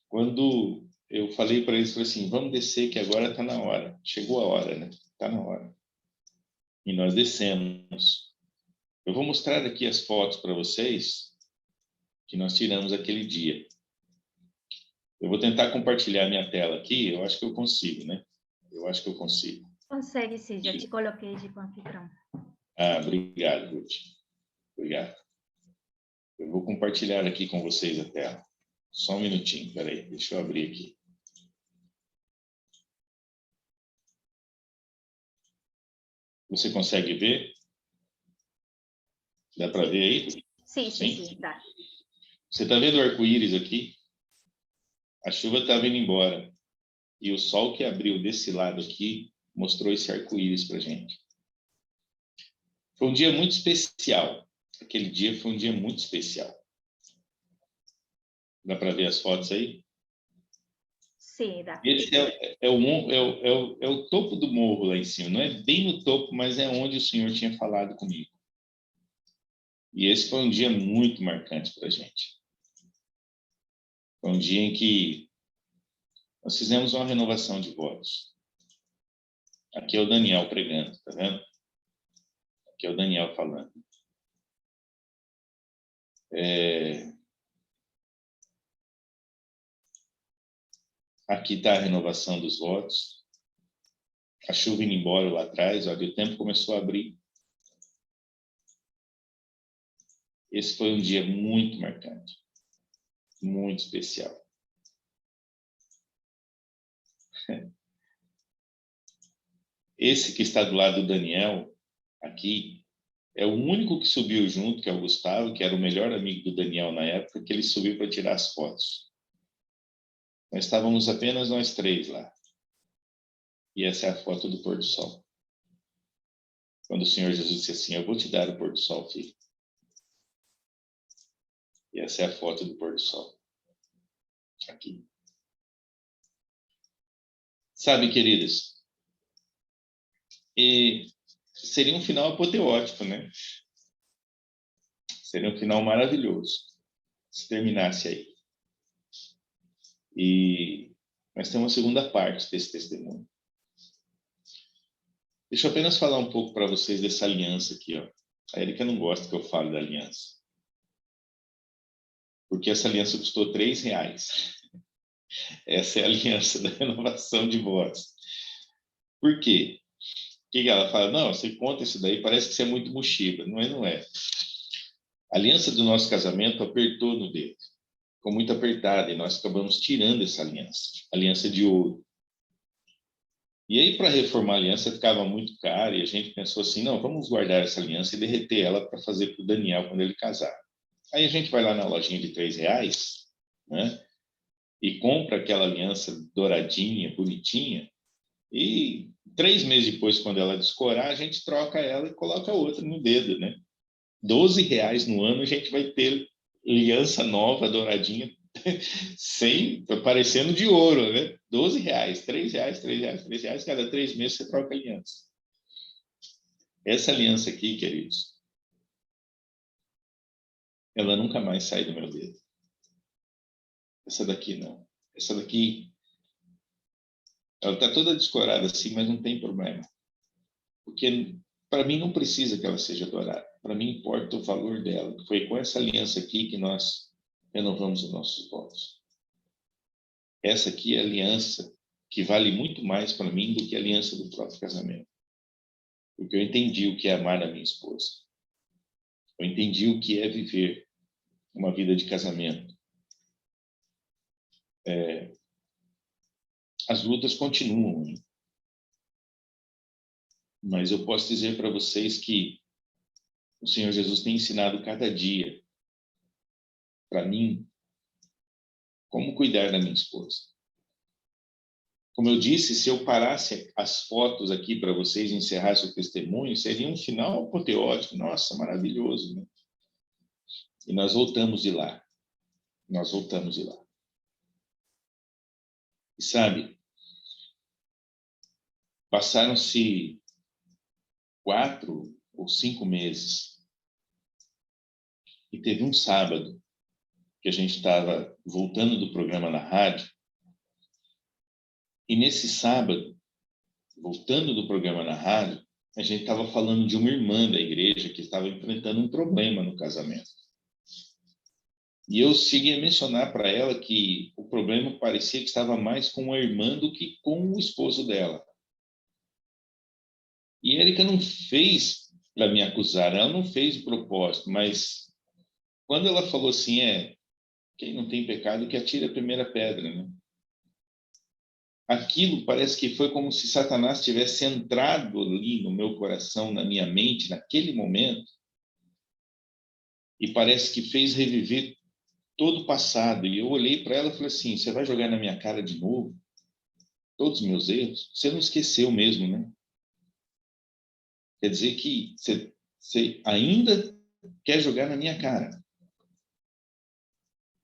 quando eu falei para eles, falei assim, vamos descer que agora está na hora. Chegou a hora, né? Está na hora. E nós descemos. Eu vou mostrar aqui as fotos para vocês que nós tiramos aquele dia. Eu vou tentar compartilhar minha tela aqui, eu acho que eu consigo, né? Eu acho que eu consigo. Consegue, sim, já te coloquei de anfitrião. Ah, obrigado, Ruth. Obrigado. Eu vou compartilhar aqui com vocês a tela. Só um minutinho, peraí, deixa eu abrir aqui. Você consegue ver? Dá para ver aí? Sim, dá. Você está vendo o arco-íris aqui? A chuva estava indo embora. E o sol que abriu desse lado aqui mostrou esse arco-íris para a gente. Foi um dia muito especial. Aquele dia foi um dia muito especial. Dá para ver as fotos aí? Sim, dá. Esse é o topo do morro lá em cima. Não é bem no topo, mas é onde o Senhor tinha falado comigo. E esse foi um dia muito marcante para a gente. Foi um dia em que nós fizemos uma renovação de votos. Aqui é o Daniel pregando, tá vendo? Aqui é o Daniel falando. Aqui está a renovação dos votos. A chuva indo embora lá atrás, olha, o tempo começou a abrir. Esse foi um dia muito marcante, muito especial. Esse que está do lado do Daniel, aqui, É o único que subiu junto, que é o Gustavo, que era o melhor amigo do Daniel na época, que ele subiu para tirar as fotos. Nós estávamos apenas nós 3 lá. E essa é a foto do pôr do sol. Quando o Senhor Jesus disse assim, eu vou te dar o pôr do sol, filho. E essa é a foto do pôr do sol. Aqui. Sabe, queridos, e seria um final apoteótico, né? Seria um final maravilhoso se terminasse aí. E nós temos uma segunda parte desse testemunho. Deixa eu apenas falar um pouco para vocês dessa aliança aqui, ó. A Erika não gosta que eu fale da aliança. Porque essa aliança custou R$3. Essa é a aliança da renovação de votos. Por quê? O que ela fala? Não, você conta isso daí, parece que você é muito mochiba. Não é, não é. A aliança do nosso casamento apertou no dedo. Ficou muito apertada e nós acabamos tirando essa aliança de ouro. E aí, para reformar a aliança, ficava muito caro e a gente pensou assim, não, vamos guardar essa aliança e derreter ela para fazer para o Daniel quando ele casar. Aí a gente vai lá na lojinha de R$3, né? E compra aquela aliança douradinha, bonitinha, e 3 meses depois, quando ela descorar, a gente troca ela e coloca outra no dedo, né? R$12 no ano a gente vai ter aliança nova, douradinha, sem, parecendo de ouro, né? R$12, R$3, cada 3 meses você troca aliança. Essa aliança aqui, queridos, ela nunca mais sai do meu dedo. Essa daqui não. Essa daqui, ela está toda descorada assim, mas não tem problema. Porque para mim não precisa que ela seja dourada. Para mim importa o valor dela. Foi com essa aliança aqui que nós renovamos os nossos votos. Essa aqui é a aliança que vale muito mais para mim do que a aliança do próprio casamento. Porque eu entendi o que é amar a minha esposa. Eu entendi o que é viver uma vida de casamento. As lutas continuam. Mas eu posso dizer para vocês que o Senhor Jesus tem ensinado cada dia para mim como cuidar da minha esposa. Como eu disse, se eu parasse as fotos aqui para vocês e encerrasse o testemunho, seria um final apoteótico. Nossa, maravilhoso, né? E nós voltamos de lá. Nós voltamos de lá. E sabe, passaram-se 4 ou 5 meses e teve um sábado que a gente estava voltando do programa na rádio e nesse sábado, voltando do programa na rádio, a gente estava falando de uma irmã da igreja que estava enfrentando um problema no casamento. E eu cheguei a mencionar para ela que o problema parecia que estava mais com a irmã do que com o esposo dela. E a Erika não fez para me acusar, ela não fez de propósito, mas quando ela falou assim, quem não tem pecado que atire a primeira pedra, né? Aquilo parece que foi como se Satanás tivesse entrado ali no meu coração, na minha mente, naquele momento, e parece que fez reviver todo o passado. E eu olhei para ela e falei assim, você vai jogar na minha cara de novo todos os meus erros? Você não esqueceu mesmo, né? Quer dizer que você ainda quer jogar na minha cara.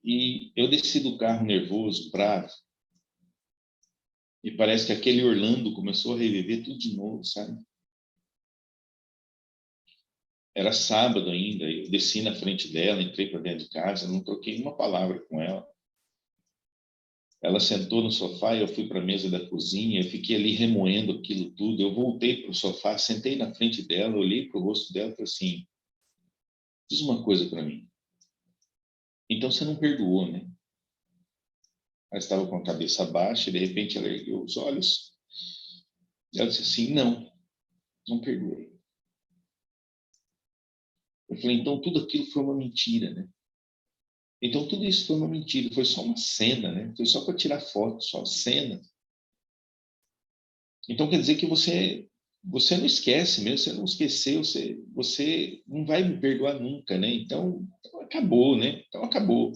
E eu desci do carro nervoso, bravo, e parece que aquele Orlando começou a reviver tudo de novo, sabe? Era sábado ainda, eu desci na frente dela, entrei para dentro de casa, não troquei uma palavra com ela. Ela sentou no sofá e eu fui para a mesa da cozinha, eu fiquei ali remoendo aquilo tudo. Eu voltei para o sofá, sentei na frente dela, olhei para o rosto dela e falei assim, diz uma coisa para mim. Então você não perdoou, né? Ela estava com a cabeça baixa e de repente ela ergueu os olhos. Ela disse assim, não perdoei. Eu falei, então tudo aquilo foi uma mentira, né? Então tudo isso foi uma mentira, foi só uma cena, né? Foi só para tirar foto, só cena. Então quer dizer que você você não esquece mesmo, você não esqueceu, você não vai me perdoar nunca, né? Então acabou, né? Então acabou.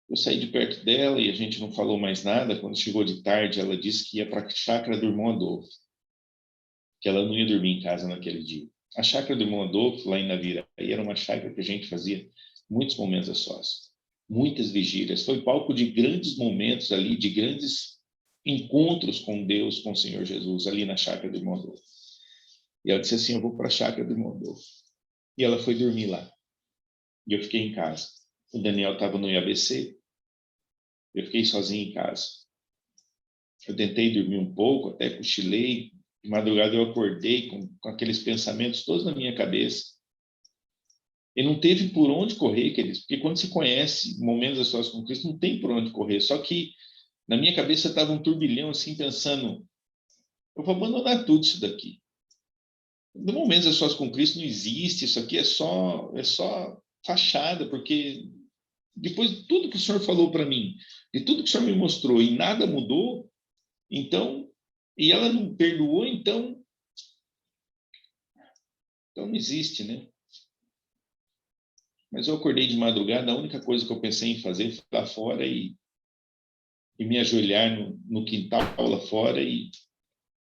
Eu saí de perto dela e a gente não falou mais nada. Quando chegou de tarde, ela disse que ia para a chácara do irmão Adolfo, que ela não ia dormir em casa naquele dia. A chácara do irmão Adolfo, lá em Naviraí, era uma chácara que a gente fazia muitos momentos a sós, muitas vigílias. Foi palco de grandes momentos ali, de grandes encontros com Deus, com o Senhor Jesus, ali na chácara do irmão Adolfo. E ela disse assim, eu vou para a chácara do irmão Adolfo. E ela foi dormir lá. E eu fiquei em casa. O Daniel estava no IABC. Eu fiquei sozinho em casa. Eu tentei dormir um pouco, até cochilei. De madrugada eu acordei com aqueles pensamentos todos na minha cabeça. E não teve por onde correr, queridos, porque quando se conhece momentos a sós com Cristo, não tem por onde correr. Só que na minha cabeça estava um turbilhão assim, pensando, eu vou abandonar tudo isso daqui. No momento a sós com Cristo não existe, isso aqui é só fachada, porque depois de tudo que o Senhor falou para mim, de tudo que o Senhor me mostrou e nada mudou, então, e ela não perdoou, então não existe, né? Mas eu acordei de madrugada, a única coisa que eu pensei em fazer foi lá fora e me ajoelhar no quintal lá fora e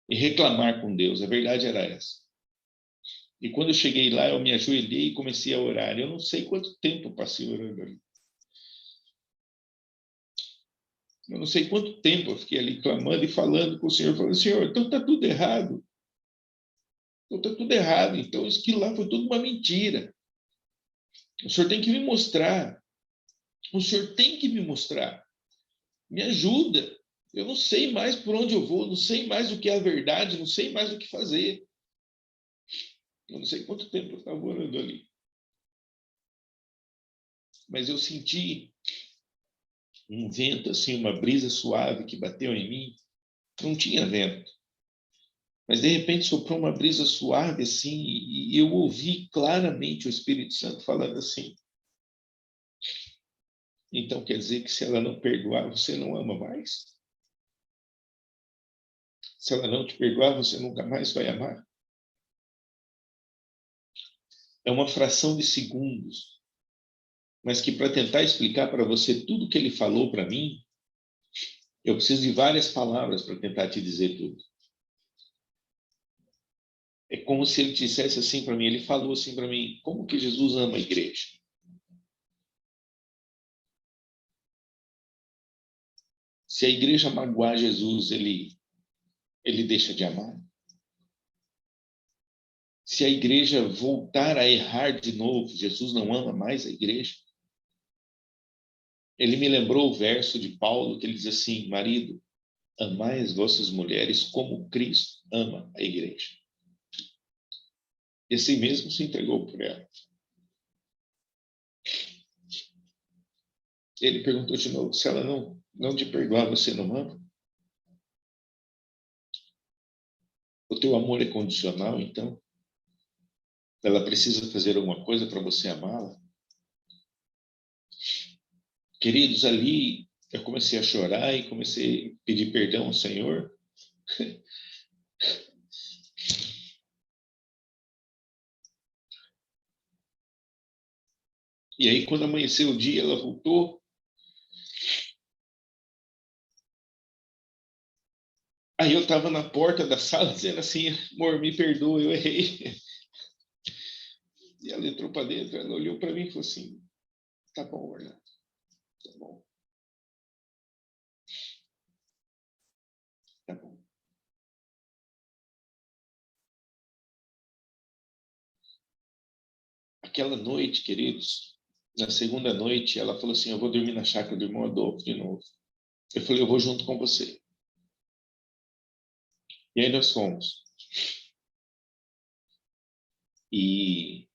reclamar com Deus. A verdade era essa. E quando eu cheguei lá, eu me ajoelhei e comecei a orar. Eu não sei quanto tempo eu passei orando ali. Eu não sei quanto tempo eu fiquei ali clamando e falando com o Senhor, falando, Senhor, então está tudo errado. Então está tudo errado. Então isso que lá foi tudo uma mentira. O Senhor tem que me mostrar. O Senhor tem que me mostrar. Me ajuda. Eu não sei mais por onde eu vou, não sei mais o que é a verdade, não sei mais o que fazer. Eu não sei quanto tempo eu estava orando ali. Mas eu senti um vento, assim, uma brisa suave que bateu em mim. Não tinha vento. Mas, de repente, soprou uma brisa suave, assim, e eu ouvi claramente o Espírito Santo falando assim. Então, quer dizer que se ela não perdoar, você não ama mais? Se ela não te perdoar, você nunca mais vai amar? É uma fração de segundos, mas que para tentar explicar para você tudo que ele falou para mim, eu preciso de várias palavras para tentar te dizer tudo. É como se ele dissesse assim para mim, ele falou assim para mim, como que Jesus ama a igreja? Se a igreja magoar Jesus, ele deixa de amar? Se a igreja voltar a errar de novo, Jesus não ama mais a igreja? Ele me lembrou o verso de Paulo que ele diz assim, marido, amai as vossas mulheres como Cristo ama a igreja. E assim mesmo se entregou por ela. Ele perguntou de novo, se ela não te perdoar, você não ama? O teu amor é condicional, então? Ela precisa fazer alguma coisa para você amá-la? Queridos, ali eu comecei a chorar e comecei a pedir perdão ao Senhor. E aí, quando amanheceu o dia, ela voltou. Aí eu estava na porta da sala dizendo assim, amor, me perdoa, eu errei. E ela entrou para dentro, ela olhou para mim e falou assim, tá bom, Orlando, tá bom. Tá bom. Aquela noite, queridos, na segunda noite, ela falou assim, eu vou dormir na chácara do irmão Adolfo de novo. Eu falei, eu vou junto com você. E aí nós fomos. E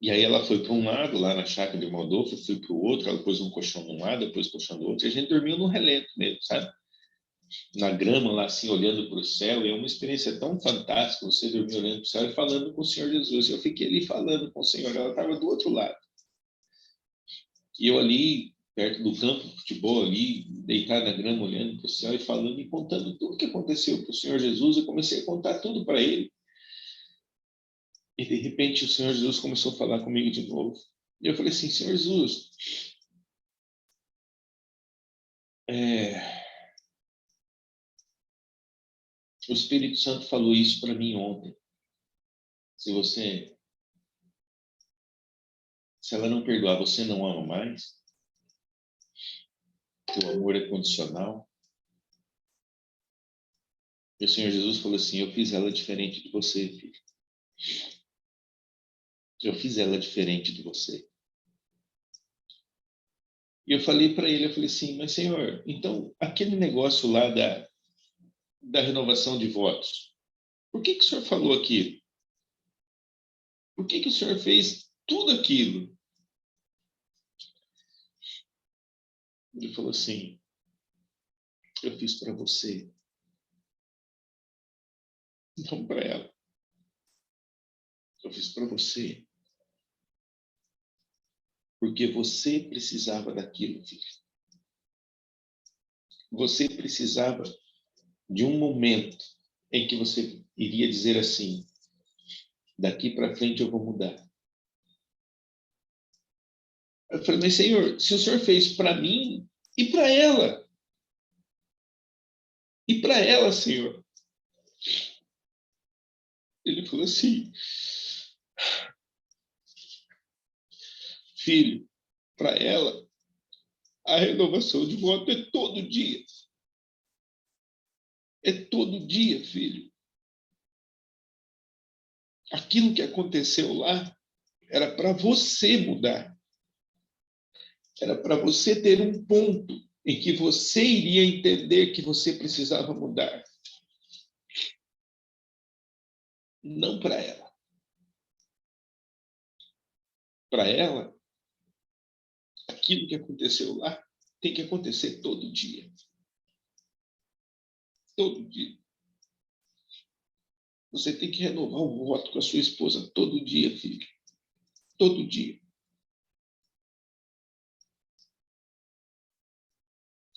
aí ela foi para um lado, lá na chácara do irmão Adolfo, eu fui para o outro, ela pôs um colchão de um lado, depois um colchão do outro, e a gente dormiu no relento mesmo, sabe? Na grama, lá assim, olhando para o céu, e é uma experiência tão fantástica, você dormir olhando para o céu e falando com o Senhor Jesus. Eu fiquei ali falando com o Senhor, ela estava do outro lado. E eu ali, perto do campo de futebol ali, deitado na grama, olhando para o céu e falando e contando tudo o que aconteceu para o Senhor Jesus. Eu comecei a contar tudo para ele. E de repente o Senhor Jesus começou a falar comigo de novo. E eu falei assim, Senhor Jesus, o Espírito Santo falou isso para mim ontem. Se ela não perdoar, você não ama mais? O amor é condicional. E o Senhor Jesus falou assim, eu fiz ela diferente de você, filho. Eu fiz ela diferente de você. E eu falei para ele, eu falei assim, mas Senhor, então aquele negócio lá da renovação de votos, por que o Senhor falou aquilo? Por que o Senhor fez tudo aquilo? Ele falou assim, eu fiz para você, não para ela. Eu fiz para você. Porque você precisava daquilo, filho. Você precisava de um momento em que você iria dizer assim, daqui para frente eu vou mudar. Eu falei, mas Senhor, se o Senhor fez para mim e para ela. E para ela, Senhor. Ele falou assim, filho, para ela, a renovação de voto é todo dia. É todo dia, filho. Aquilo que aconteceu lá era para você mudar. Era para você ter um ponto em que você iria entender que você precisava mudar. Não para ela. Para ela, aquilo que aconteceu lá tem que acontecer todo dia. Todo dia. Você tem que renovar o voto com a sua esposa todo dia, filho. Todo dia.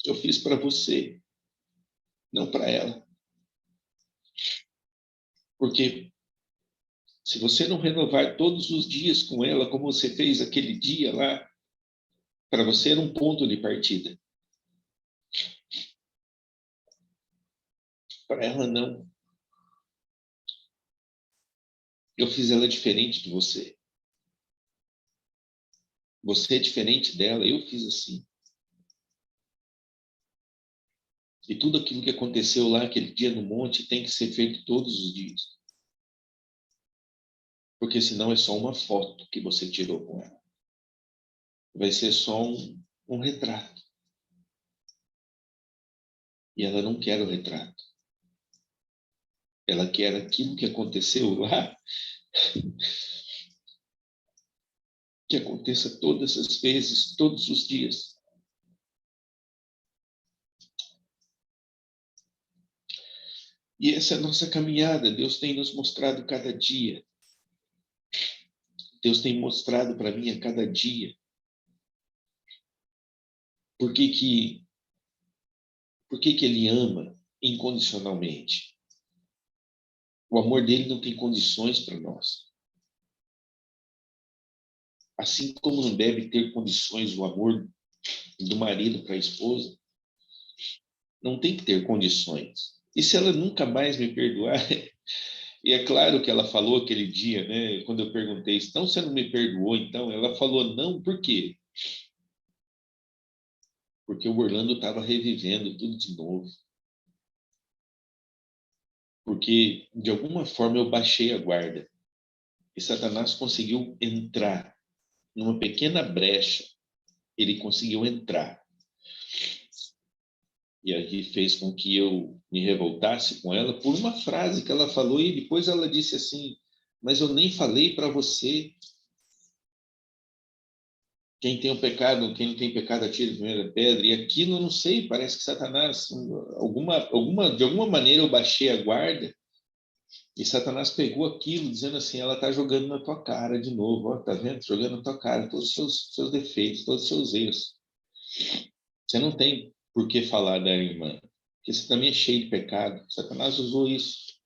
Eu fiz para você, não para ela. Porque se você não renovar todos os dias com ela, como você fez aquele dia lá, para você era um ponto de partida. Para ela, não. Eu fiz ela diferente de você. Você é diferente dela, eu fiz assim. E tudo aquilo que aconteceu lá aquele dia no monte tem que ser feito todos os dias. Porque senão é só uma foto que você tirou com ela. Vai ser só um retrato. E ela não quer o retrato. Ela quer aquilo que aconteceu lá, que aconteça todas as vezes, todos os dias. E essa é a nossa caminhada. Deus tem nos mostrado cada dia. Deus tem mostrado para mim a cada dia. Por que Ele ama incondicionalmente? O amor dele não tem condições para nós. Assim como não deve ter condições o amor do marido para a esposa, não tem que ter condições. E se ela nunca mais me perdoar, e é claro que ela falou aquele dia, né, quando eu perguntei, então você não me perdoou, então? Ela falou, não, por quê? Porque o Orlando estava revivendo tudo de novo. Porque, de alguma forma, eu baixei a guarda. E Satanás conseguiu entrar numa pequena brecha. Ele conseguiu entrar. E aí fez com que eu me revoltasse com ela por uma frase que ela falou. E depois ela disse assim, mas eu nem falei para você. Quem tem o pecado, quem não tem pecado, atira a primeira pedra. E aquilo, eu não sei, parece que Satanás, de alguma maneira eu baixei a guarda e Satanás pegou aquilo, dizendo assim, ela está jogando na tua cara de novo, ó, tá vendo? Jogando na tua cara todos os seus defeitos, todos os seus erros. Você não tem por que falar da irmã, porque você também é cheio de pecado. Satanás usou isso.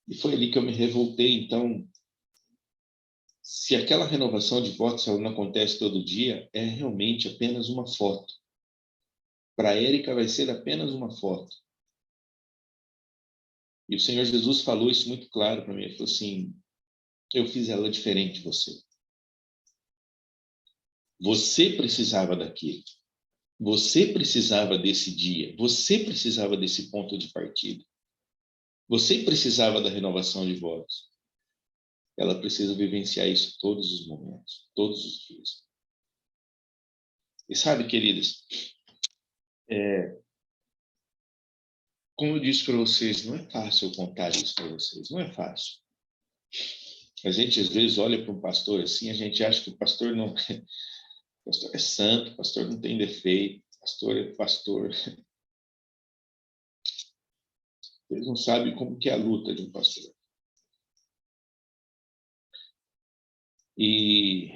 E foi ali que eu me revoltei. Então, se aquela renovação de votos não acontece todo dia, é realmente apenas uma foto. Para a Érica vai ser apenas uma foto. E o Senhor Jesus falou isso muito claro para mim. Ele falou assim, eu fiz ela diferente de você. Você precisava daquilo. Você precisava desse dia. Você precisava desse ponto de partida. Você precisava da renovação de votos. Ela precisa vivenciar isso todos os momentos, todos os dias. E sabe, queridas, como eu disse para vocês, não é fácil eu contar isso para vocês. Não é fácil. A gente, às vezes, olha para um pastor assim, a gente acha que o pastor não... O pastor é santo, o pastor não tem defeito, o pastor é pastor. Eles não sabem como que é a luta de um pastor. E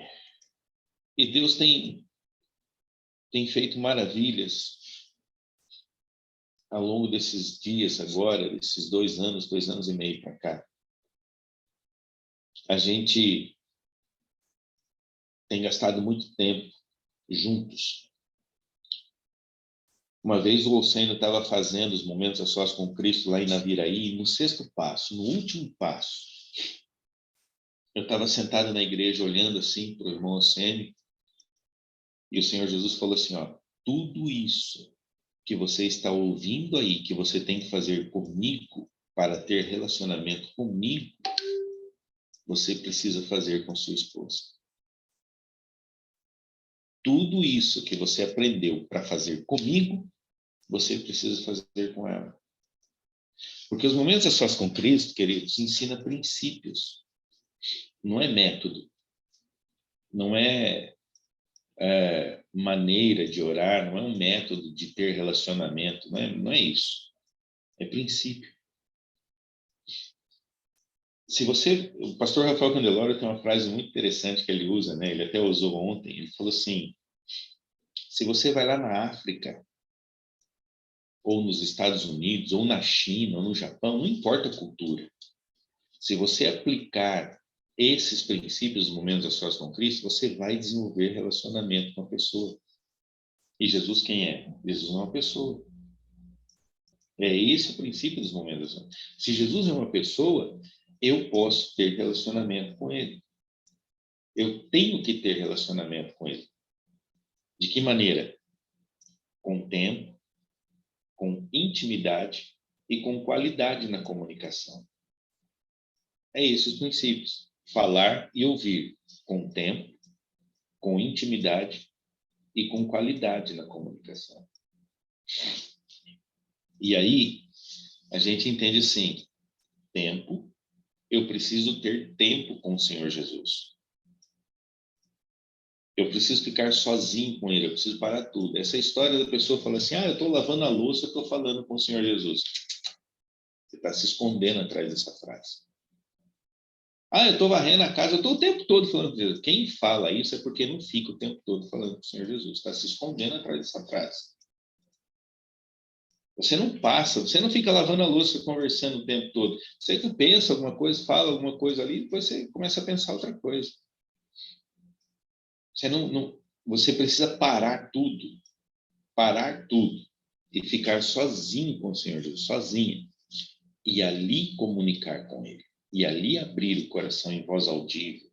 Deus tem feito maravilhas ao longo desses dias agora, desses 2 anos e meio para cá. A gente tem gastado muito tempo juntos. Uma vez o Olceno estava fazendo os momentos a sós com Cristo lá em Naviraí, no 6º passo, no último passo, eu estava sentado na igreja olhando assim para o irmão Olceno, e o Senhor Jesus falou assim, ó, tudo isso que você está ouvindo aí, que você tem que fazer comigo para ter relacionamento comigo, você precisa fazer com sua esposa. Tudo isso que você aprendeu para fazer comigo, você precisa fazer com ela. Porque os momentos a sós com Cristo, queridos, ensina princípios. Não é método. Não é maneira de orar, não é um método de ter relacionamento. Não é isso. É princípio. O pastor Rafael Candeloro tem uma frase muito interessante que ele usa, né? Ele até usou ontem. Ele falou assim, se você vai lá na África, ou nos Estados Unidos, ou na China, ou no Japão, não importa a cultura. Se você aplicar esses princípios, momentos a sós com Cristo, você vai desenvolver relacionamento com a pessoa. E Jesus quem é? Jesus não é uma pessoa. É esse o princípio dos momentos a sós. Se Jesus é uma pessoa, eu posso ter relacionamento com ele. Eu tenho que ter relacionamento com ele. De que maneira? Com tempo, com intimidade e com qualidade na comunicação. É esses os princípios. Falar e ouvir com tempo, com intimidade e com qualidade na comunicação. E aí, a gente entende assim, tempo, eu preciso ter tempo com o Senhor Jesus. Eu preciso ficar sozinho com ele, eu preciso parar tudo. Essa história da pessoa fala assim, eu estou lavando a louça, eu estou falando com o Senhor Jesus. Você está se escondendo atrás dessa frase. Eu estou varrendo a casa, eu estou o tempo todo falando com Deus. Quem fala isso é porque não fica o tempo todo falando com o Senhor Jesus. Está se escondendo atrás dessa frase. Você não passa, você não fica lavando a louça conversando o tempo todo. Você que pensa alguma coisa, fala alguma coisa ali, depois você começa a pensar outra coisa. Você precisa parar tudo e ficar sozinho com o Senhor Jesus, sozinha, e ali comunicar com ele, e ali abrir o coração em voz audível,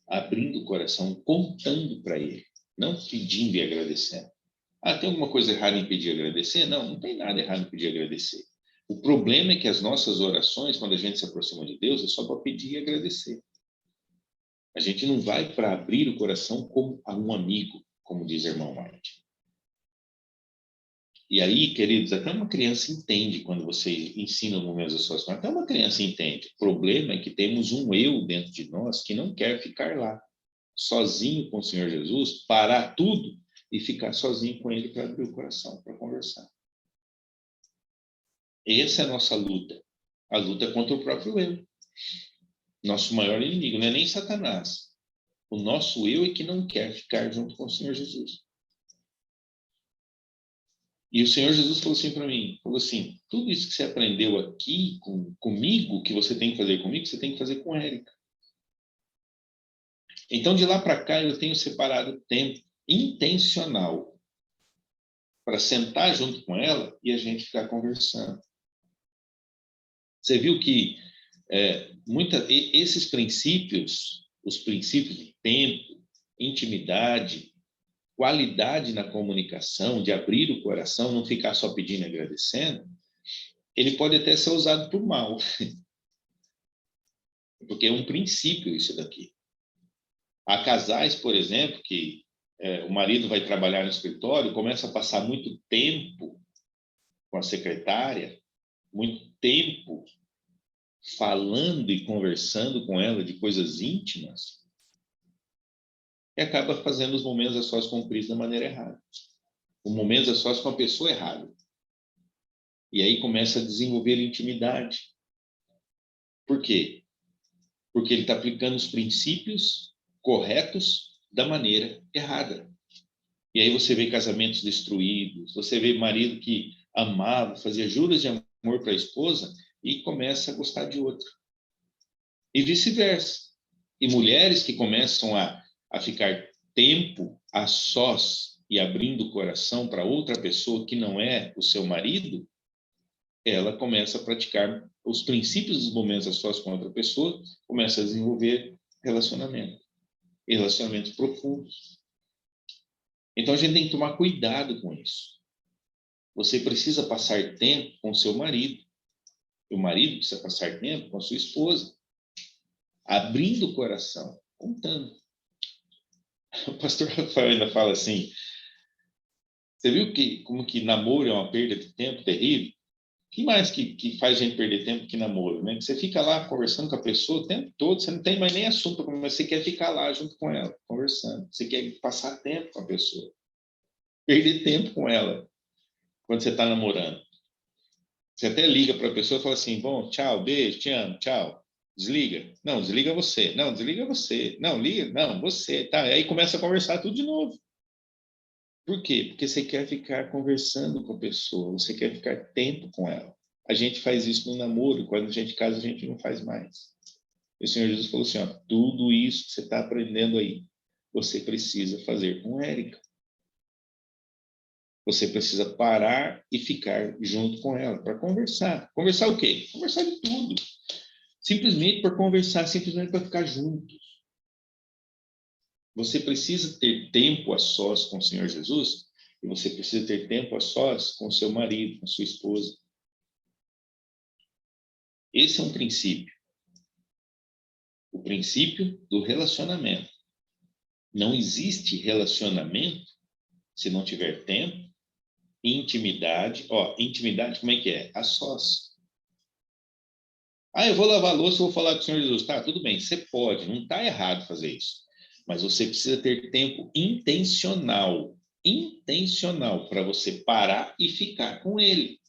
abrindo o coração, contando para ele, não pedindo e agradecendo. Tem alguma coisa errada em pedir e agradecer? Não tem nada errado em pedir e agradecer. O problema é que as nossas orações, quando a gente se aproxima de Deus, é só para pedir e agradecer. A gente não vai para abrir o coração como a um amigo, como diz o irmão White. E aí, queridos, até uma criança entende quando você ensina momentos a suas mãos. Até uma criança entende. O problema é que temos um eu dentro de nós que não quer ficar lá, sozinho com o Senhor Jesus, parar tudo e ficar sozinho com ele para abrir o coração, para conversar. Essa é a nossa luta. A luta contra o próprio eu. Nosso maior inimigo não é nem Satanás. O nosso eu é que não quer ficar junto com o Senhor Jesus. E o Senhor Jesus falou assim para mim, falou assim, tudo isso que você aprendeu aqui comigo, que você tem que fazer comigo, você tem que fazer com a Érica. Então, de lá para cá, eu tenho separado tempo intencional para sentar junto com ela e a gente ficar conversando. Você viu que esses princípios, os princípios de tempo, intimidade, qualidade na comunicação, de abrir o coração, não ficar só pedindo e agradecendo, ele pode até ser usado por mal. Porque é um princípio isso daqui. Há casais, por exemplo, que o marido vai trabalhar no escritório, começa a passar muito tempo com a secretária, muito tempo falando e conversando com ela de coisas íntimas, e acaba fazendo os momentos a sós com o Cristo da maneira errada. Os momentos a sós com a pessoa errada. E aí começa a desenvolver intimidade. Por quê? Porque ele está aplicando os princípios corretos da maneira errada. E aí você vê casamentos destruídos, você vê marido que amava, fazia juras de amor para a esposa e começa a gostar de outra. E vice-versa. E mulheres que começam a ficar tempo a sós e abrindo o coração para outra pessoa que não é o seu marido, ela começa a praticar os princípios dos momentos a sós com outra pessoa, começa a desenvolver relacionamentos profundos. Então a gente tem que tomar cuidado com isso. Você precisa passar tempo com seu marido, o marido precisa passar tempo com a sua esposa, abrindo o coração, contando. O pastor Rafael ainda fala assim, você viu como que namoro é uma perda de tempo terrível? O que mais que faz a gente perder tempo que namoro, né? Que você fica lá conversando com a pessoa o tempo todo, você não tem mais nem assunto, mas você quer ficar lá junto com ela, conversando. Você quer passar tempo com a pessoa. Perder tempo com ela quando você está namorando. Você até liga para a pessoa e fala assim, bom, tchau, beijo, te amo, tchau. Desliga. Não, desliga você. Não, desliga você. Não, liga. Não, você. Tá. Aí começa a conversar tudo de novo. Por quê? Porque você quer ficar conversando com a pessoa, você quer ficar tempo com ela. A gente faz isso no namoro, quando a gente casa, a gente não faz mais. E o Senhor Jesus falou assim, ó, tudo isso que você está aprendendo aí, você precisa fazer com Érica. Você precisa parar e ficar junto com ela para conversar. Conversar o quê? Conversar de tudo. Simplesmente por conversar, simplesmente para ficar juntos. Você precisa ter tempo a sós com o Senhor Jesus e você precisa ter tempo a sós com o seu marido, com a sua esposa. Esse é um princípio. O princípio do relacionamento. Não existe relacionamento se não tiver tempo, intimidade. Intimidade como é que é? A sós. Eu vou lavar a louça, vou falar com o Senhor Jesus. Tá, tudo bem, você pode, não está errado fazer isso. Mas você precisa ter tempo intencional para você parar e ficar com ele.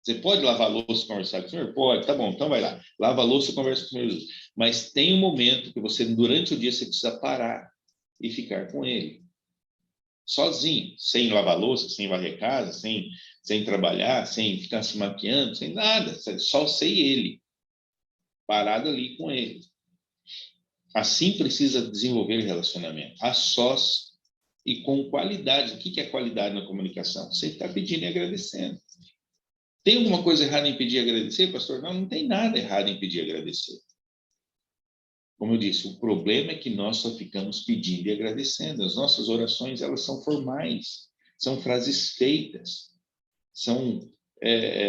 Você pode lavar a louça e conversar com o Senhor? Pode, tá bom, então vai lá. Lava a louça e conversa com o Senhor Jesus. Mas tem um momento que você, durante o dia, você precisa parar e ficar com ele. Sozinho, sem lavar a louça, sem varrer casa, sem trabalhar, sem ficar se maquiando, sem nada. Só você e ele. Parado ali com ele. Assim precisa desenvolver relacionamento, a sós e com qualidade. O que é qualidade na comunicação? Você está pedindo e agradecendo. Tem alguma coisa errada em pedir e agradecer, pastor? Não, não tem nada errado em pedir e agradecer. Como eu disse, o problema é que nós só ficamos pedindo e agradecendo. As nossas orações, elas são formais, são frases feitas, são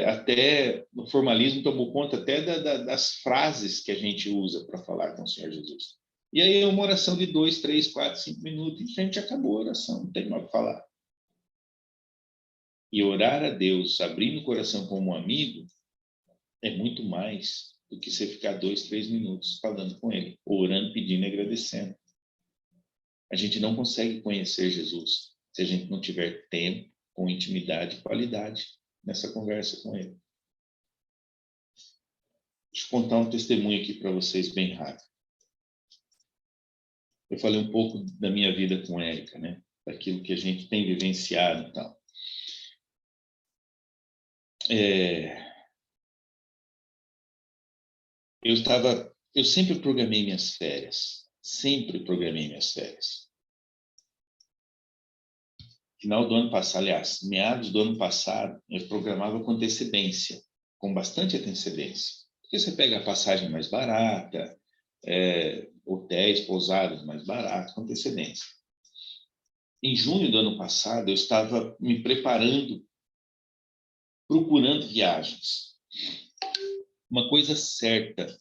até o formalismo tomou conta até das frases que a gente usa para falar com o Senhor Jesus. E aí é uma oração de 2, 3, 4, 5 minutos e a gente acabou a oração, não tem mais o que falar. E orar a Deus, abrindo o coração como um amigo, é muito mais do que você ficar 2, 3 minutos falando com ele, orando, pedindo e agradecendo. A gente não consegue conhecer Jesus se a gente não tiver tempo, com intimidade e qualidade nessa conversa com ele. Deixa eu contar um testemunho aqui para vocês bem rápido. Eu falei um pouco da minha vida com Érica, né? Daquilo que a gente tem vivenciado e tal. Eu sempre programei minhas férias. Sempre programei minhas férias. Final do ano passado, aliás, meados do ano passado, eu programava com antecedência, com bastante antecedência. Porque você pega a passagem mais barata, hotéis, pousadas mais baratos, com antecedência. Em junho do ano passado, eu estava me preparando, procurando viagens. Uma coisa certa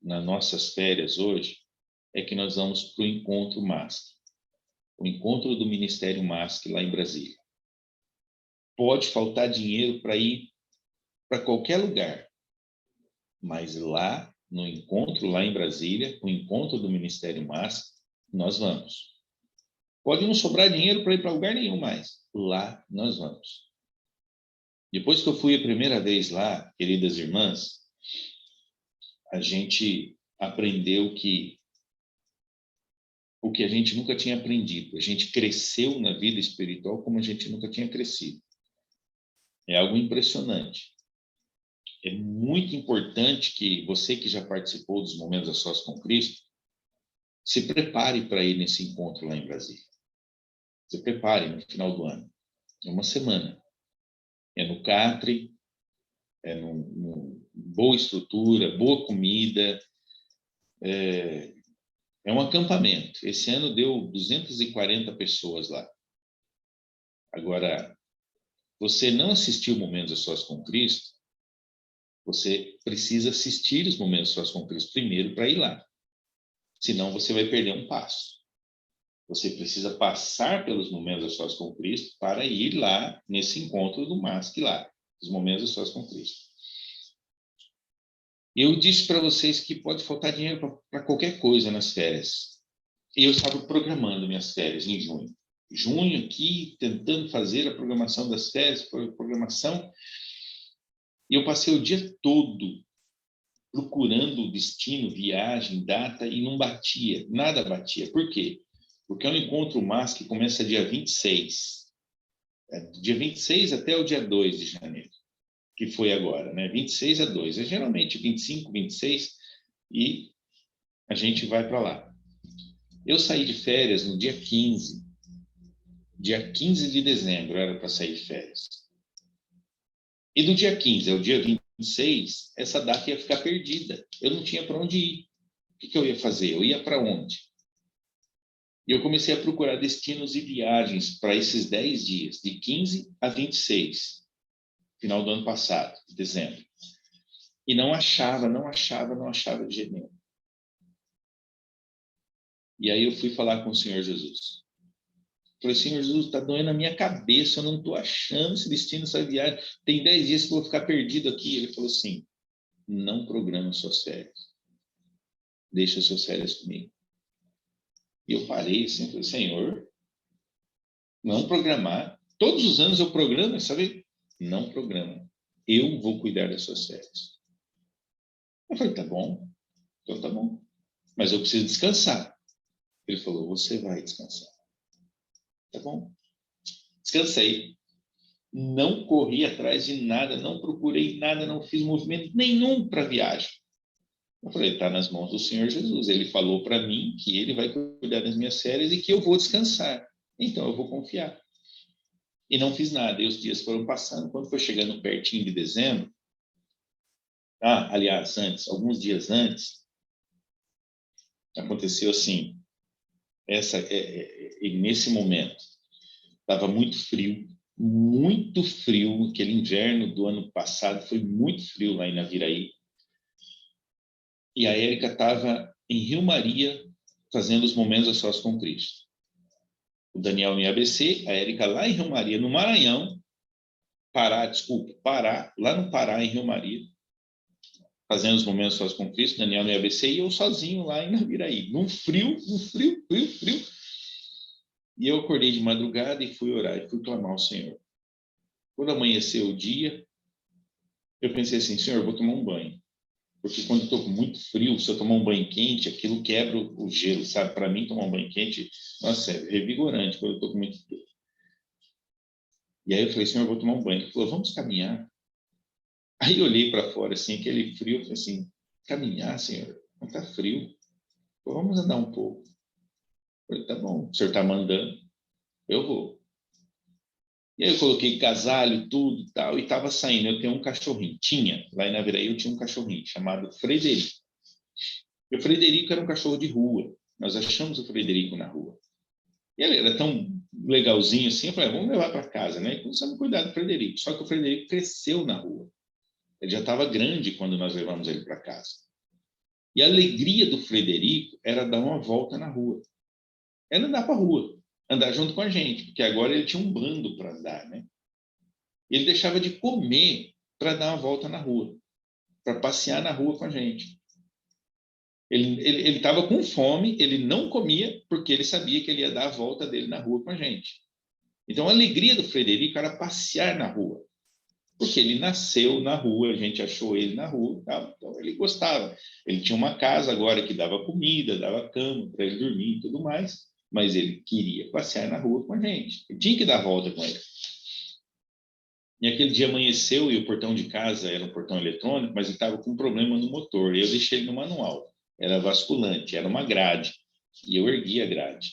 nas nossas férias hoje, é que nós vamos para o Encontro MASC. O encontro do Ministério MASC lá em Brasília. Pode faltar dinheiro para ir para qualquer lugar, mas lá, no encontro lá em Brasília, o encontro do Ministério MASC, nós vamos. Pode não sobrar dinheiro para ir para lugar nenhum mais. Lá nós vamos. Depois que eu fui a primeira vez lá, queridas irmãs, a gente aprendeu o que a gente nunca tinha aprendido. A gente cresceu na vida espiritual como a gente nunca tinha crescido. É algo impressionante. É muito importante que você que já participou dos Momentos a Sós com Cristo, se prepare para ir nesse encontro lá em Brasília. Se prepare no final do ano. É uma semana. É no Catre, é numa boa estrutura, boa comida, é um acampamento. Esse ano deu 240 pessoas lá. Agora, você não assistiu Momentos a Sós com Cristo, você precisa assistir os Momentos a Sós com Cristo primeiro para ir lá. Senão você vai perder um passo. Você precisa passar pelos Momentos a Sós com Cristo para ir lá nesse encontro do MASC lá, os Momentos a Sós com Cristo. Eu disse para vocês que pode faltar dinheiro para qualquer coisa nas férias. E eu estava programando minhas férias em junho. Junho aqui, tentando fazer a programação das férias, programação. E eu passei o dia todo procurando o destino, viagem, data, e não batia, nada batia. Por quê? Porque é um encontro MASC que começa dia 26. Dia 26 até o dia 2 de janeiro. Que foi agora, né? 26 a 2. É geralmente 25, 26 e a gente vai para lá. Eu saí de férias no dia 15. Dia 15 de dezembro era para sair de férias. E do dia 15 ao dia 26, essa data ia ficar perdida. Eu não tinha para onde ir. O que eu ia fazer? Eu ia para onde? E eu comecei a procurar destinos e viagens para esses 10 dias, de 15 a 26. Final do ano passado, de dezembro. E não achava de jeito nenhum. E aí eu fui falar com o Senhor Jesus. Falei, Senhor Jesus, está doendo a minha cabeça, eu não estou achando esse destino, essa viagem. Tem 10 dias que eu vou ficar perdido aqui. Ele falou assim, não programa suas férias. Deixa suas férias comigo. E eu parei assim, falei, Senhor, não programar. Todos os anos eu programo, sabe? Não programa. Eu vou cuidar das suas férias. Eu falei, tá bom. Então tá bom. Mas eu preciso descansar. Ele falou, você vai descansar. Tá bom. Descansei. Não corri atrás de nada, não procurei nada, não fiz movimento nenhum para viagem. Eu falei, está nas mãos do Senhor Jesus. Ele falou para mim que ele vai cuidar das minhas férias e que eu vou descansar. Então eu vou confiar. E não fiz nada. E os dias foram passando. Quando foi chegando pertinho de dezembro, aliás, alguns dias antes, aconteceu assim, nesse momento, estava muito frio, aquele inverno do ano passado foi muito frio lá em Naviraí, e a Érica estava em Rio Maria, fazendo os Momentos a Sós com Cristo. O Daniel em ABC, a Érica lá em Rio Maria, no Maranhão, Pará, lá no Pará, em Rio Maria, fazendo os Momentos a Sós com Cristo, Daniel no ABC, e eu sozinho lá em Naviraí, num frio. E eu acordei de madrugada e fui orar, e fui clamar ao Senhor. Quando amanheceu o dia, eu pensei assim, Senhor, eu vou tomar um banho. Porque quando eu estou com muito frio, se eu tomar um banho quente, aquilo quebra o gelo, sabe? Para mim, tomar um banho quente, nossa, é revigorante quando eu estou com muito frio. E aí eu falei, Senhor, eu vou tomar um banho. Ele falou, vamos caminhar. Aí eu olhei para fora, assim, aquele frio, eu falei assim, caminhar, Senhor? Não está frio. Falei, vamos andar um pouco. Eu falei, tá bom, o senhor está mandando, eu vou. E aí eu coloquei agasalho, tudo e tal, e estava saindo. Eu tenho um cachorrinho, lá em Naviraí eu tinha um cachorrinho chamado Frederico. E o Frederico era um cachorro de rua. Nós achamos o Frederico na rua. E ele era tão legalzinho assim, eu falei, vamos levar para casa, né? E começamos a cuidar do Frederico. Só que o Frederico cresceu na rua. Ele já estava grande quando nós levamos ele para casa. E a alegria do Frederico era dar uma volta na rua. Era andar para a rua, andar junto com a gente, porque agora ele tinha um bando para andar, né? Ele deixava de comer para dar uma volta na rua, para passear na rua com a gente. Ele estava com fome, ele não comia, porque ele sabia que ele ia dar a volta dele na rua com a gente. Então, a alegria do Frederico era passear na rua, porque ele nasceu na rua, a gente achou ele na rua, tá? Então ele gostava. Ele tinha uma casa agora que dava comida, dava cama para ele dormir e tudo mais, mas ele queria passear na rua com a gente. Eu tinha que dar a volta com ele. E aquele dia amanheceu e o portão de casa era um portão eletrônico, mas ele estava com um problema no motor. E eu deixei ele no manual. Era basculante, era uma grade. E eu ergui a grade.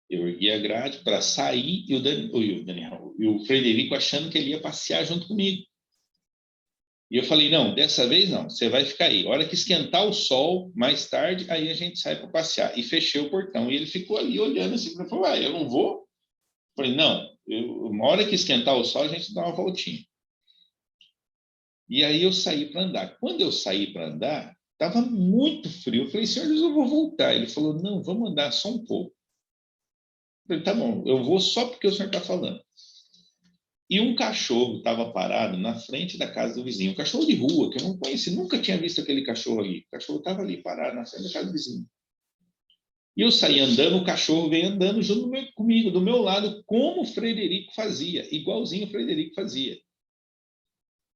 Eu ergui a grade para sair e o Frederico achando que ele ia passear junto comigo. E eu falei, não, dessa vez não, você vai ficar aí. A hora que esquentar o sol, mais tarde, aí a gente sai para passear. E fechei o portão. E ele ficou ali olhando assim, e falou, eu não vou? Eu falei, não, uma hora que esquentar o sol, a gente dá uma voltinha. E aí eu saí para andar. Quando eu saí para andar, estava muito frio. Eu falei, Senhor Jesus, eu vou voltar. Ele falou, não, vamos andar só um pouco. Eu falei, tá bom, eu vou só porque o senhor está falando. E um cachorro estava parado na frente da casa do vizinho. Um cachorro de rua, que eu não conheci, nunca tinha visto aquele cachorro ali. O cachorro estava ali parado na frente da casa do vizinho. E eu saí andando, o cachorro veio andando junto comigo, do meu lado, como o Frederico fazia, igualzinho o Frederico fazia.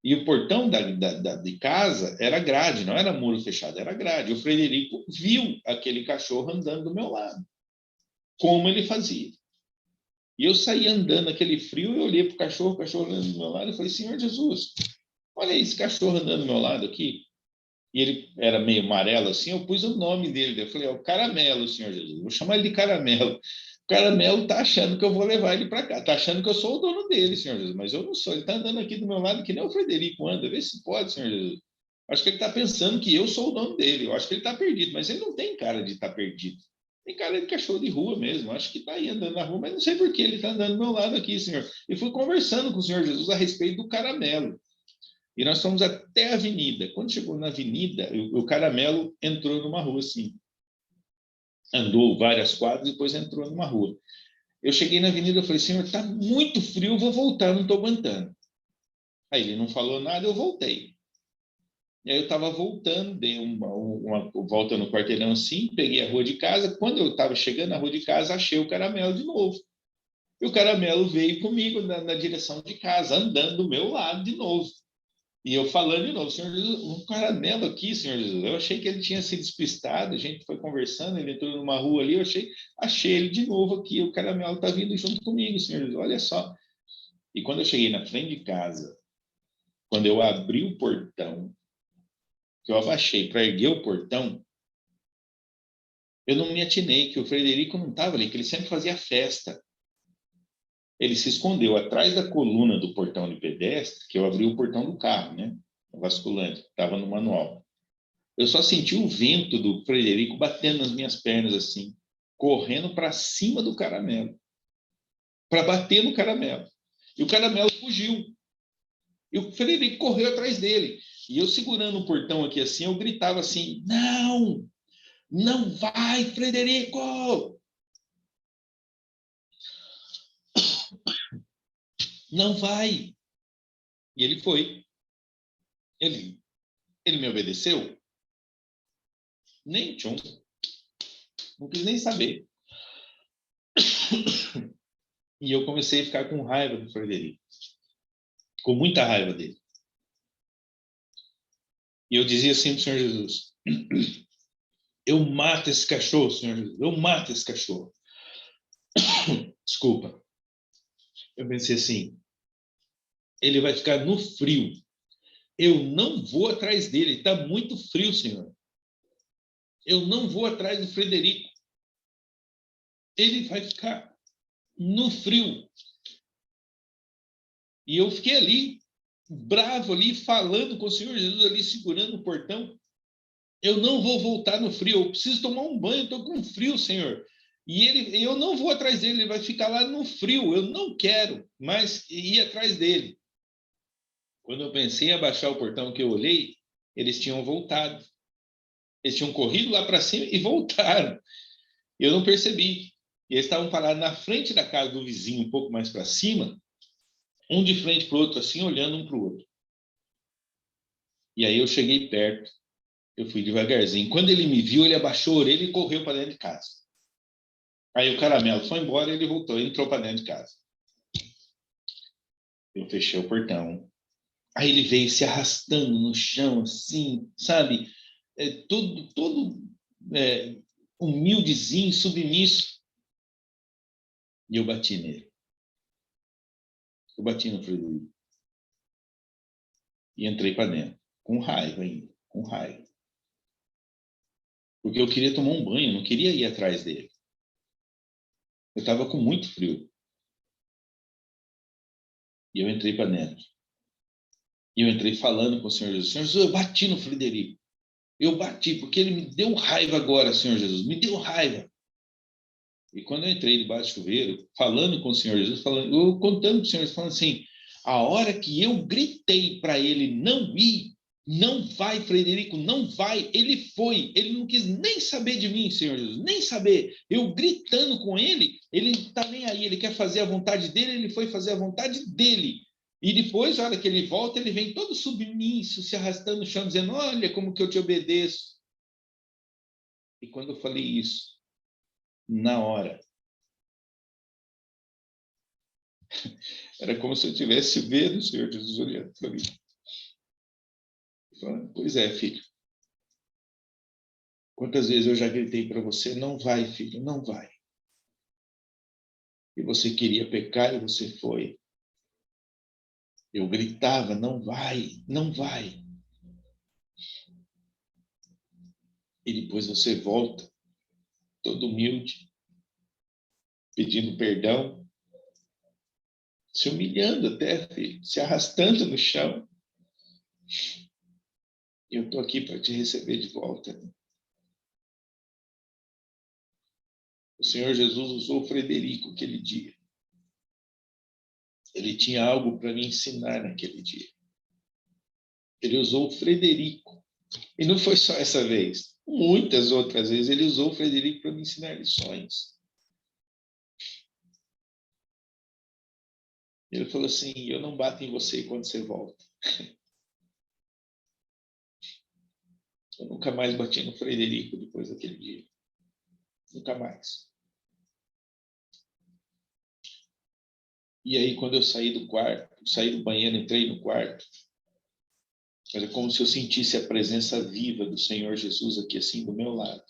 E o portão de casa era grade, não era muro fechado, era grade. E o Frederico viu aquele cachorro andando do meu lado, como ele fazia. E eu saí andando naquele frio, eu olhei para o cachorro andando do meu lado, e falei, Senhor Jesus, olha esse cachorro andando do meu lado aqui. E ele era meio amarelo assim, eu pus o nome dele. Eu falei, é o Caramelo, Senhor Jesus, vou chamar ele de Caramelo. O Caramelo está achando que eu vou levar ele para cá, está achando que eu sou o dono dele, Senhor Jesus, mas eu não sou. Ele está andando aqui do meu lado que nem o Frederico anda, vê se pode, Senhor Jesus. Acho que ele está pensando que eu sou o dono dele, eu acho que ele está perdido, mas ele não tem cara de estar perdido. Tem cara de cachorro de rua mesmo, acho que está aí andando na rua, mas não sei por que ele está andando do meu lado aqui, Senhor. E fui conversando com o Senhor Jesus a respeito do Caramelo. E nós fomos até a avenida. Quando chegou na avenida, o Caramelo entrou numa rua assim. Andou várias quadras e depois entrou numa rua. Eu cheguei na avenida e falei, Senhor, está muito frio, eu vou voltar, não estou aguentando. Aí ele não falou nada, eu voltei. E aí eu estava voltando, dei uma volta no quarteirão assim, peguei a rua de casa. Quando eu estava chegando na rua de casa, achei o Caramelo de novo. E o Caramelo veio comigo na direção de casa, andando do meu lado de novo. E eu falando de novo, Senhor Jesus, um Caramelo aqui, Senhor Jesus. Eu achei que ele tinha se despistado, a gente foi conversando, ele entrou numa rua ali, eu achei ele de novo aqui, o Caramelo está vindo junto comigo, Senhor Jesus, olha só. E quando eu cheguei na frente de casa, quando eu abri o portão, que eu abaixei para erguer o portão, eu não me atinei, que o Frederico não estava ali, que ele sempre fazia festa. Ele se escondeu atrás da coluna do portão de pedestre, que eu abri o portão do carro, né? O basculante, estava no manual. Eu só senti o vento do Frederico batendo nas minhas pernas assim, correndo para cima do Caramelo, para bater no Caramelo. E o Caramelo fugiu. E o Frederico correu atrás dele. E eu segurando o portão aqui assim, eu gritava assim, não, não vai, Frederico! Não vai! E ele foi. Ele me obedeceu? Nem tchum. Não quis nem saber. E eu comecei a ficar com raiva do Frederico. Com muita raiva dele. E eu dizia assim para o Senhor Jesus, eu mato esse cachorro, Senhor Jesus, eu mato esse cachorro. Desculpa. Eu pensei assim, ele vai ficar no frio. Eu não vou atrás dele, está muito frio, Senhor. Eu não vou atrás do Frederico. Ele vai ficar no frio. E eu fiquei ali, bravo ali, falando com o Senhor Jesus ali, segurando o portão. Eu não vou voltar no frio, eu preciso tomar um banho, estou com frio, Senhor. E eu não vou atrás dele, ele vai ficar lá no frio. Eu não quero mais ir atrás dele. Quando eu pensei em abaixar o portão, que eu olhei, eles tinham voltado. Eles tinham corrido lá para cima e voltaram. Eu não percebi. E eles estavam parados na frente da casa do vizinho, um pouco mais para cima, um de frente para o outro, assim, olhando um para o outro. E aí eu cheguei perto. Eu fui devagarzinho. Quando ele me viu, ele abaixou a orelha e correu para dentro de casa. Aí o caramelo foi embora, ele voltou, ele entrou para dentro de casa. Eu fechei o portão. Aí ele veio se arrastando no chão, assim, sabe? Todo humildezinho, submisso. E eu bati nele. Eu bati no Frederico. E entrei para dentro. Com raiva ainda, com raiva. Porque eu queria tomar um banho, não queria ir atrás dele. Eu estava com muito frio. E eu entrei para dentro. E eu entrei falando com o Senhor Jesus. Senhor Jesus, eu bati no Frederico. Eu bati, porque ele me deu raiva agora, Senhor Jesus. Me deu raiva. E quando eu entrei debaixo do chuveiro, falando com o Senhor Jesus, eu contando para o Senhor Jesus, falando assim, a hora que eu gritei para ele não ir, não vai, Frederico, não vai. Ele foi, ele não quis nem saber de mim, Senhor Jesus, nem saber. Eu gritando com ele, ele não está nem aí, ele quer fazer a vontade dele, ele foi fazer a vontade dele. E depois, a hora que ele volta, ele vem todo submisso, se arrastando no chão, dizendo, olha como que eu te obedeço. E quando eu falei isso, na hora, era como se eu tivesse vendo o Senhor Jesus olhando para mim. Falando, pois é, filho. Quantas vezes eu já gritei para você, não vai, filho, não vai. E você queria pecar e você foi. Eu gritava, não vai, não vai. E depois você volta, todo humilde, pedindo perdão, se humilhando até, filho, se arrastando no chão. E eu estou aqui para te receber de volta. O Senhor Jesus usou o Frederico aquele dia. Ele tinha algo para me ensinar naquele dia. Ele usou o Frederico. E não foi só essa vez. Muitas outras vezes ele usou o Frederico para me ensinar lições. Ele falou assim, eu não bato em você quando você volta. Eu nunca mais bati no Frederico depois daquele dia. Nunca mais. E aí, quando eu saí do quarto, saí do banheiro, entrei no quarto, era como se eu sentisse a presença viva do Senhor Jesus aqui, assim, do meu lado.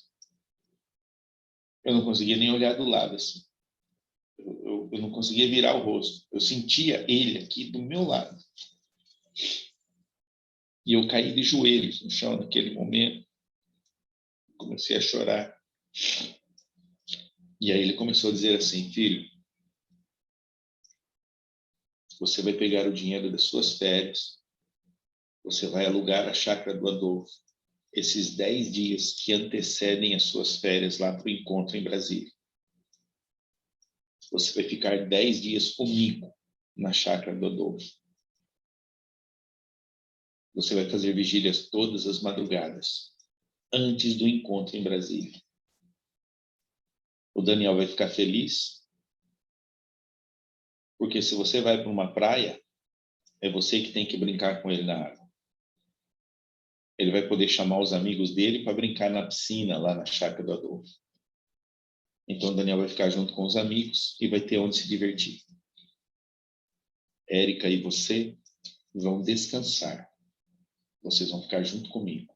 Eu não conseguia nem olhar do lado, assim. Eu não conseguia virar o rosto. Eu sentia ele aqui do meu lado. E eu caí de joelhos no chão naquele momento. Comecei a chorar. E aí ele começou a dizer assim, filho, você vai pegar o dinheiro das suas férias, você vai alugar a chácara do Adolfo, esses 10 dias que antecedem as suas férias lá para o encontro em Brasília. Você vai ficar 10 dias comigo na chácara do Adolfo. Você vai fazer vigílias todas as madrugadas, antes do encontro em Brasília. O Daniel vai ficar feliz, porque se você vai para uma praia, é você que tem que brincar com ele na água. Ele vai poder chamar os amigos dele para brincar na piscina, lá na chácara do Adolfo. Então, o Daniel vai ficar junto com os amigos e vai ter onde se divertir. Érica e você vão descansar. Vocês vão ficar junto comigo.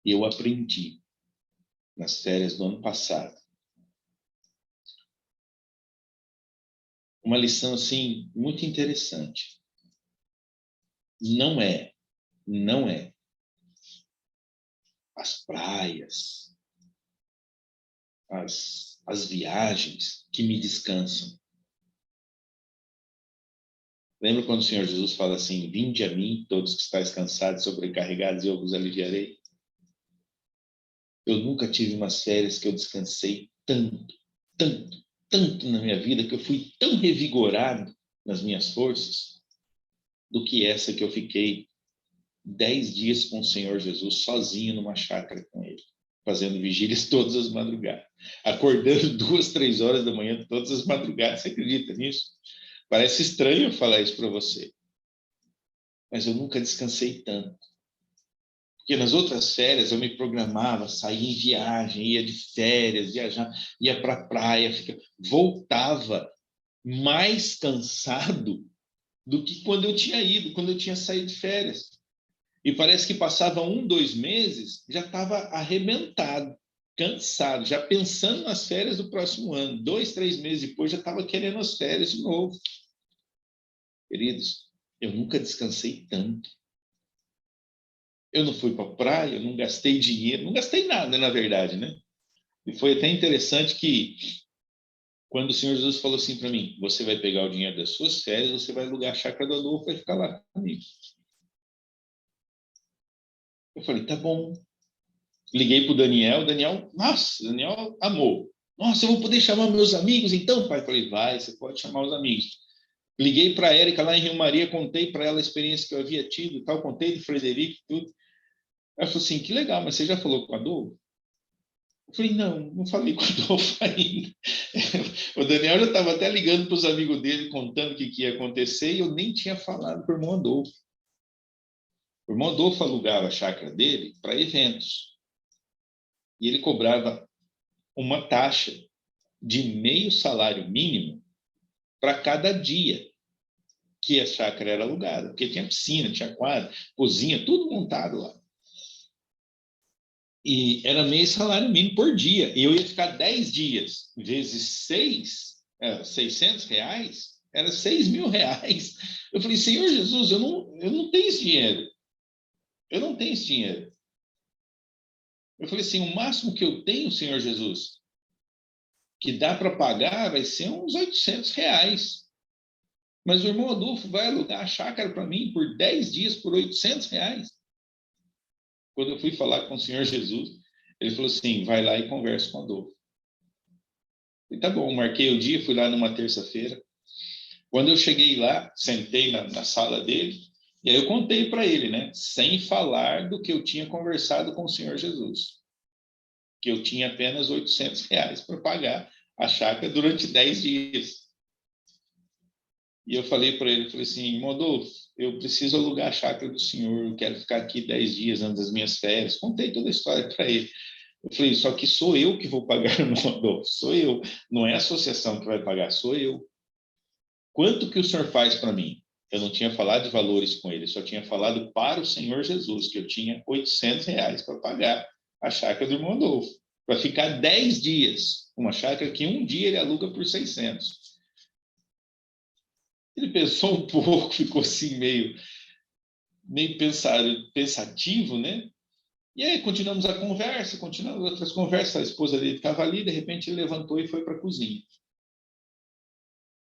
E eu aprendi, nas férias do ano passado, uma lição assim muito interessante. Não é as praias, as viagens que me descansam. Lembra quando o Senhor Jesus fala assim: vinde a mim, todos que estáis cansados, sobrecarregados, e eu vos aliviarei? Eu nunca tive umas férias que eu descansei tanto na minha vida, que eu fui tão revigorado nas minhas forças, do que essa que eu fiquei 10 dias com o Senhor Jesus, sozinho numa chácara com ele, fazendo vigílias todas as madrugadas, acordando 2, 3 horas da manhã todas as madrugadas. Você acredita nisso? Parece estranho eu falar isso para você, mas eu nunca descansei tanto. Porque nas outras férias eu me programava, saía em viagem, ia de férias, viajar, ia para a praia, voltava mais cansado do que quando eu tinha ido, quando eu tinha saído de férias. E parece que passava 1, 2 meses, já estava arrebentado, cansado, já pensando nas férias do próximo ano. 2, 3 meses depois, já estava querendo as férias de novo. Queridos, eu nunca descansei tanto. Eu não fui para a praia, eu não gastei dinheiro, não gastei nada, na verdade, né? E foi até interessante que, quando o Senhor Jesus falou assim para mim: você vai pegar o dinheiro das suas férias, você vai alugar a chácara do Adolfo e ficar lá comigo. Eu falei: tá bom. Liguei para o Daniel, nossa, o Daniel amou. Nossa, eu vou poder chamar meus amigos então, pai? Eu falei: vai, você pode chamar os amigos. Liguei para a Érica lá em Rio Maria, contei para ela a experiência que eu havia tido e tal, contei de Frederico e tudo. Ela falou assim: que legal, mas você já falou com a Adolfo? Eu falei: não falei com a Adolfo ainda. O Daniel já estava até ligando para os amigos dele, contando o que ia acontecer, e eu nem tinha falado para o irmão Adolfo. O irmão Adolfo alugava a chácara dele para eventos. E ele cobrava uma taxa de meio salário mínimo para cada dia que a chácara era alugada, porque tinha piscina, tinha quadra, cozinha, tudo montado lá. E era meio salário mínimo por dia. E eu ia ficar 10 dias, vezes 6, R$600, era R$6.000. Eu falei: Senhor Jesus, eu não tenho esse dinheiro. Eu não tenho esse dinheiro. Eu falei assim: o máximo que eu tenho, Senhor Jesus, que dá para pagar, vai ser uns R$800. Mas o irmão Adolfo vai alugar a chácara para mim por 10 dias por R$800. Quando eu fui falar com o Senhor Jesus, ele falou assim: vai lá e conversa com o Adolfo. E tá bom, marquei o dia, fui lá numa terça-feira. Quando eu cheguei lá, sentei na sala dele, e aí eu contei para ele, né, sem falar do que eu tinha conversado com o Senhor Jesus, que eu tinha apenas R$800 para pagar a chácara durante 10 dias. E eu falei para ele, falei assim: Adolfo, eu preciso alugar a chácara do senhor, eu quero ficar aqui 10 dias antes das minhas férias. Contei toda a história para ele. Eu falei: só que sou eu que vou pagar, irmão Adolfo, sou eu. Não é a associação que vai pagar, sou eu. Quanto que o senhor faz para mim? Eu não tinha falado de valores com ele, só tinha falado para o Senhor Jesus, que eu tinha R$800 para pagar a chácara do irmão Adolfo, para ficar 10 dias. Uma chácara que um dia ele aluga por 600. Ele pensou um pouco, ficou assim meio pensativo, né? E aí continuamos a conversa, continuamos outras conversas. A esposa dele estava ali, de repente ele levantou e foi para a cozinha.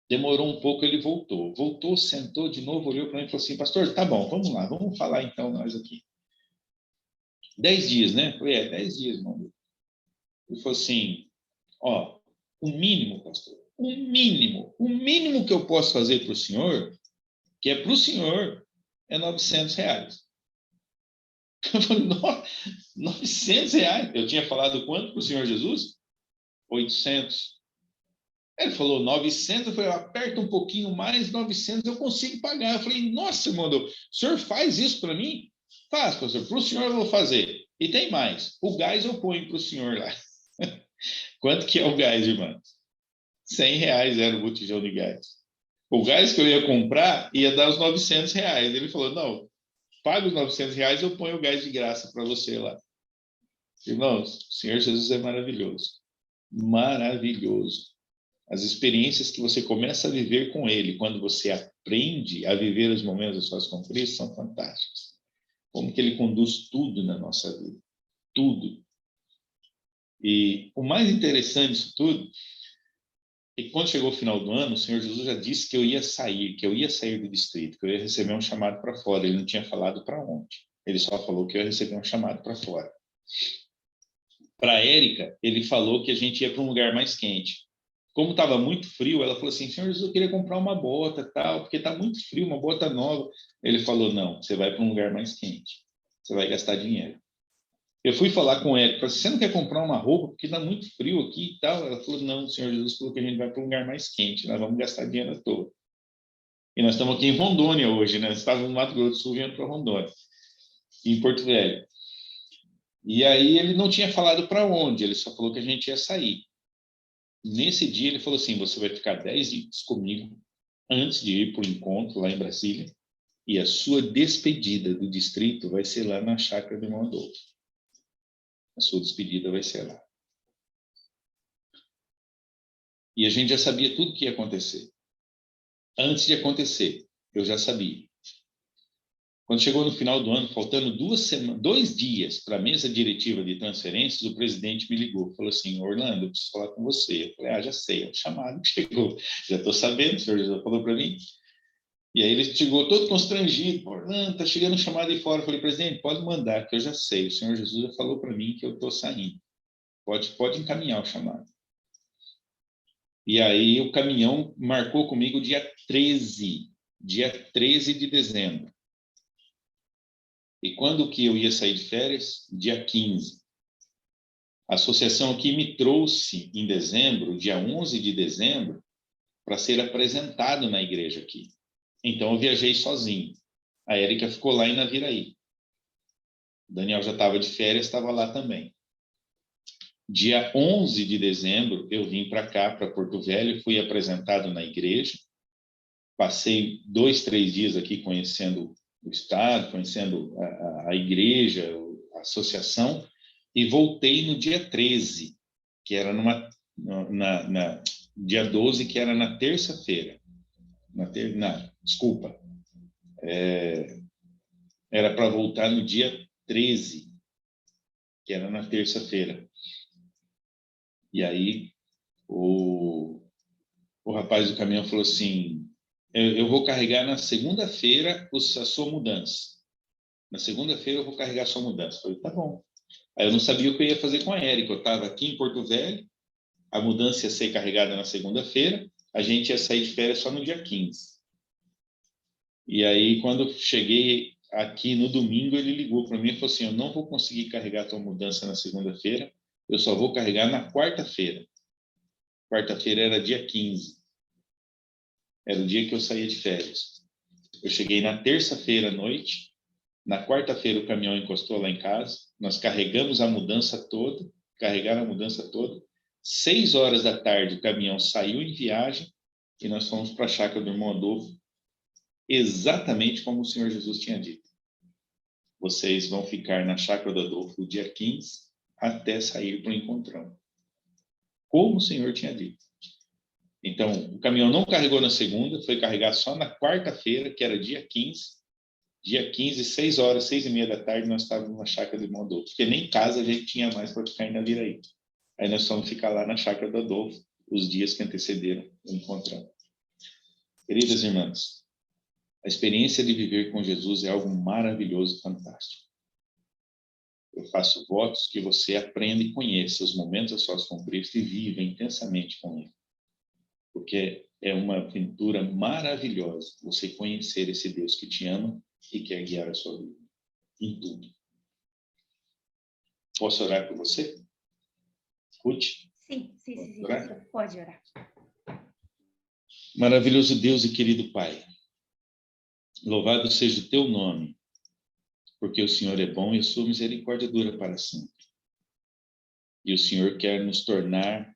Demorou um pouco, ele voltou, sentou de novo, olhou para mim e falou assim: pastor, tá bom, vamos lá, vamos falar então nós aqui. 10 dias, né? Eu falei: 10 dias, irmão. Ele falou assim: ó, o mínimo, pastor, o mínimo que eu posso fazer para o senhor, que é para o senhor, é R$900. Eu falei: R$900? Eu tinha falado quanto para o Senhor Jesus? 800. Ele falou 900, eu falei: aperta um pouquinho mais, 900 eu consigo pagar. Eu falei: nossa, irmão, o senhor faz isso para mim? Faz, pastor, para o senhor eu vou fazer. E tem mais, o gás eu ponho para o senhor lá. Quanto que é o gás, irmão? R$100 era o botijão de gás. O gás que eu ia comprar ia dar os R$900. Ele falou: não, paga os R$900, eu ponho o gás de graça para você lá. Irmãos, o Senhor Jesus é maravilhoso. Maravilhoso. As experiências que você começa a viver com Ele, quando você aprende a viver os momentos das suas conquistas, são fantásticas. Como que Ele conduz tudo na nossa vida. Tudo. E o mais interessante disso tudo é que quando chegou o final do ano, o Senhor Jesus já disse que eu ia sair do distrito, que eu ia receber um chamado para fora. Ele não tinha falado para onde. Ele só falou que eu ia receber um chamado para fora. Para a Érica, ele falou que a gente ia para um lugar mais quente. Como estava muito frio, ela falou assim, Senhor Jesus, eu queria comprar uma bota, tal, porque está muito frio, uma bota nova. Ele falou, não, você vai para um lugar mais quente. Você vai gastar dinheiro. Eu fui falar com ela, falei, você não quer comprar uma roupa porque está muito frio aqui e tal? Ela falou, não, o Senhor Jesus falou que a gente vai para um lugar mais quente, nós vamos gastar dinheiro à toa. E nós estamos aqui em Rondônia hoje, né? Nós estávamos no Mato Grosso do Sul, vindo para Rondônia, em Porto Velho. E aí ele não tinha falado para onde, ele só falou que a gente ia sair. Nesse dia ele falou assim, você vai ficar 10 dias comigo antes de ir para o encontro lá em Brasília e a sua despedida do distrito vai ser lá na chácara do irmão Adolfo. A sua despedida vai ser lá. E a gente já sabia tudo o que ia acontecer. Antes de acontecer, eu já sabia. Quando chegou no final do ano, faltando 2 dias para a mesa diretiva de transferências, o presidente me ligou, falou assim, Orlando, eu preciso falar com você. Eu falei, já sei, é o chamado que chegou. Já estou sabendo, o senhor já falou para mim. E aí ele chegou todo constrangido, Orlando, está chegando um chamado aí fora. Eu falei, presidente, pode mandar, que eu já sei. O Senhor Jesus já falou para mim que eu estou saindo. Pode encaminhar o chamado. E aí o caminhão marcou comigo dia 13 de dezembro. E quando que eu ia sair de férias? Dia 15. A associação aqui me trouxe em dezembro, dia 11 de dezembro, para ser apresentado na igreja aqui. Então eu viajei sozinho. A Érica ficou lá em Naviraí. O Daniel já estava de férias, estava lá também. Dia 11 de dezembro, eu vim para cá, para Porto Velho, fui apresentado na igreja. Passei 2, 3 dias aqui conhecendo o estado, conhecendo a igreja, a associação, e voltei no dia 13, que era dia 12, que era na terça-feira. Desculpa. Era para voltar no dia 13, que era na terça-feira. E aí o rapaz do caminhão falou assim, eu vou carregar na segunda-feira a sua mudança. Na segunda-feira eu vou carregar a sua mudança. Eu falei, tá bom. Aí eu não sabia o que eu ia fazer com a Érica. Eu estava aqui em Porto Velho, a mudança ia ser carregada na segunda-feira, a gente ia sair de férias só no dia 15. E aí, quando eu cheguei aqui no domingo, ele ligou para mim e falou assim, eu não vou conseguir carregar a tua mudança na segunda-feira, eu só vou carregar na quarta-feira. Quarta-feira era dia 15. Era o dia que eu saía de férias. Eu cheguei na terça-feira à noite, na quarta-feira o caminhão encostou lá em casa, nós carregamos a mudança toda, 6 horas da tarde o caminhão saiu em viagem e nós fomos para a chácara do irmão Adolfo, exatamente como o Senhor Jesus tinha dito. Vocês vão ficar na chácara do Adolfo do dia 15 até sair para o encontrão. Como o Senhor tinha dito. Então, o caminhão não carregou na segunda, foi carregar só na quarta-feira, que era dia 15. Dia 15, 6 horas, 6:30 da tarde, nós estávamos na chácara do irmão Adolfo, porque nem casa a gente tinha mais para ficar em Naviraí. Aí nós fomos ficar lá na chácara do Adolfo, os dias que antecederam o encontrão. Queridas irmãs, a experiência de viver com Jesus é algo maravilhoso e fantástico. Eu faço votos que você aprenda e conheça os momentos das suas conquistas e viva intensamente com ele. Porque é uma aventura maravilhosa você conhecer esse Deus que te ama e quer guiar a sua vida em tudo. Posso orar por você? Ruth? Sim, pode orar. Maravilhoso Deus e querido Pai, louvado seja o teu nome, porque o Senhor é bom e a sua misericórdia dura para sempre. E o Senhor quer nos tornar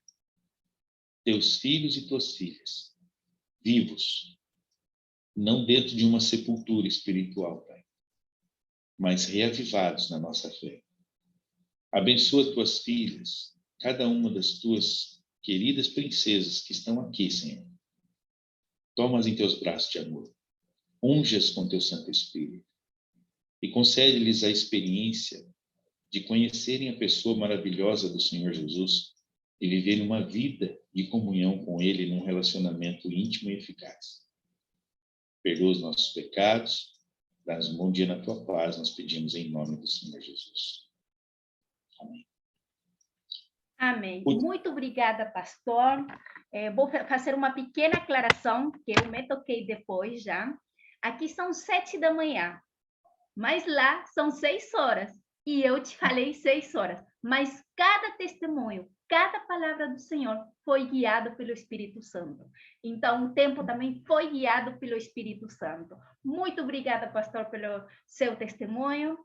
teus filhos e tuas filhas, vivos, não dentro de uma sepultura espiritual, Pai, mas reavivados na nossa fé. Abençoa tuas filhas, cada uma das tuas queridas princesas que estão aqui, Senhor. Toma-as em teus braços de amor. Unge-as com teu Santo Espírito. E concede-lhes a experiência de conhecerem a pessoa maravilhosa do Senhor Jesus e viverem uma vida de comunhão com Ele num relacionamento íntimo e eficaz. Perdoa os nossos pecados, dá-nos um bom dia na tua paz, nós pedimos em nome do Senhor Jesus. Amém. Amém. Muito obrigada, pastor. Vou fazer uma pequena aclaração, que eu me toquei depois já. Aqui são 7 da manhã, mas lá são 6 horas. E eu te falei 6 horas. Mas cada testemunho, cada palavra do Senhor foi guiado pelo Espírito Santo. Então, o tempo também foi guiado pelo Espírito Santo. Muito obrigada, pastor, pelo seu testemunho.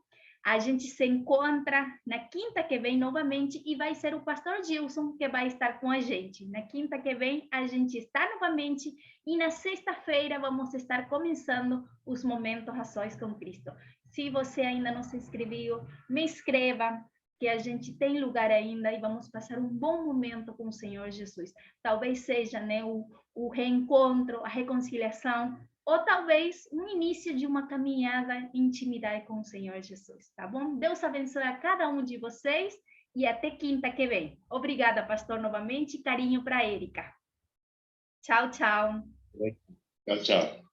A gente se encontra na quinta que vem novamente e vai ser o pastor Gilson que vai estar com a gente. Na quinta que vem a gente está novamente e na sexta-feira vamos estar começando os momentos a sós com Cristo. Se você ainda não se inscreveu, me inscreva, que a gente tem lugar ainda e vamos passar um bom momento com o Senhor Jesus. Talvez seja, né, o reencontro, a reconciliação, ou talvez um início de uma caminhada em intimidade com o Senhor Jesus, tá bom? Deus abençoe a cada um de vocês e até quinta que vem. Obrigada, pastor, novamente. Carinho para a Érica. Tchau, tchau. Tchau, tchau.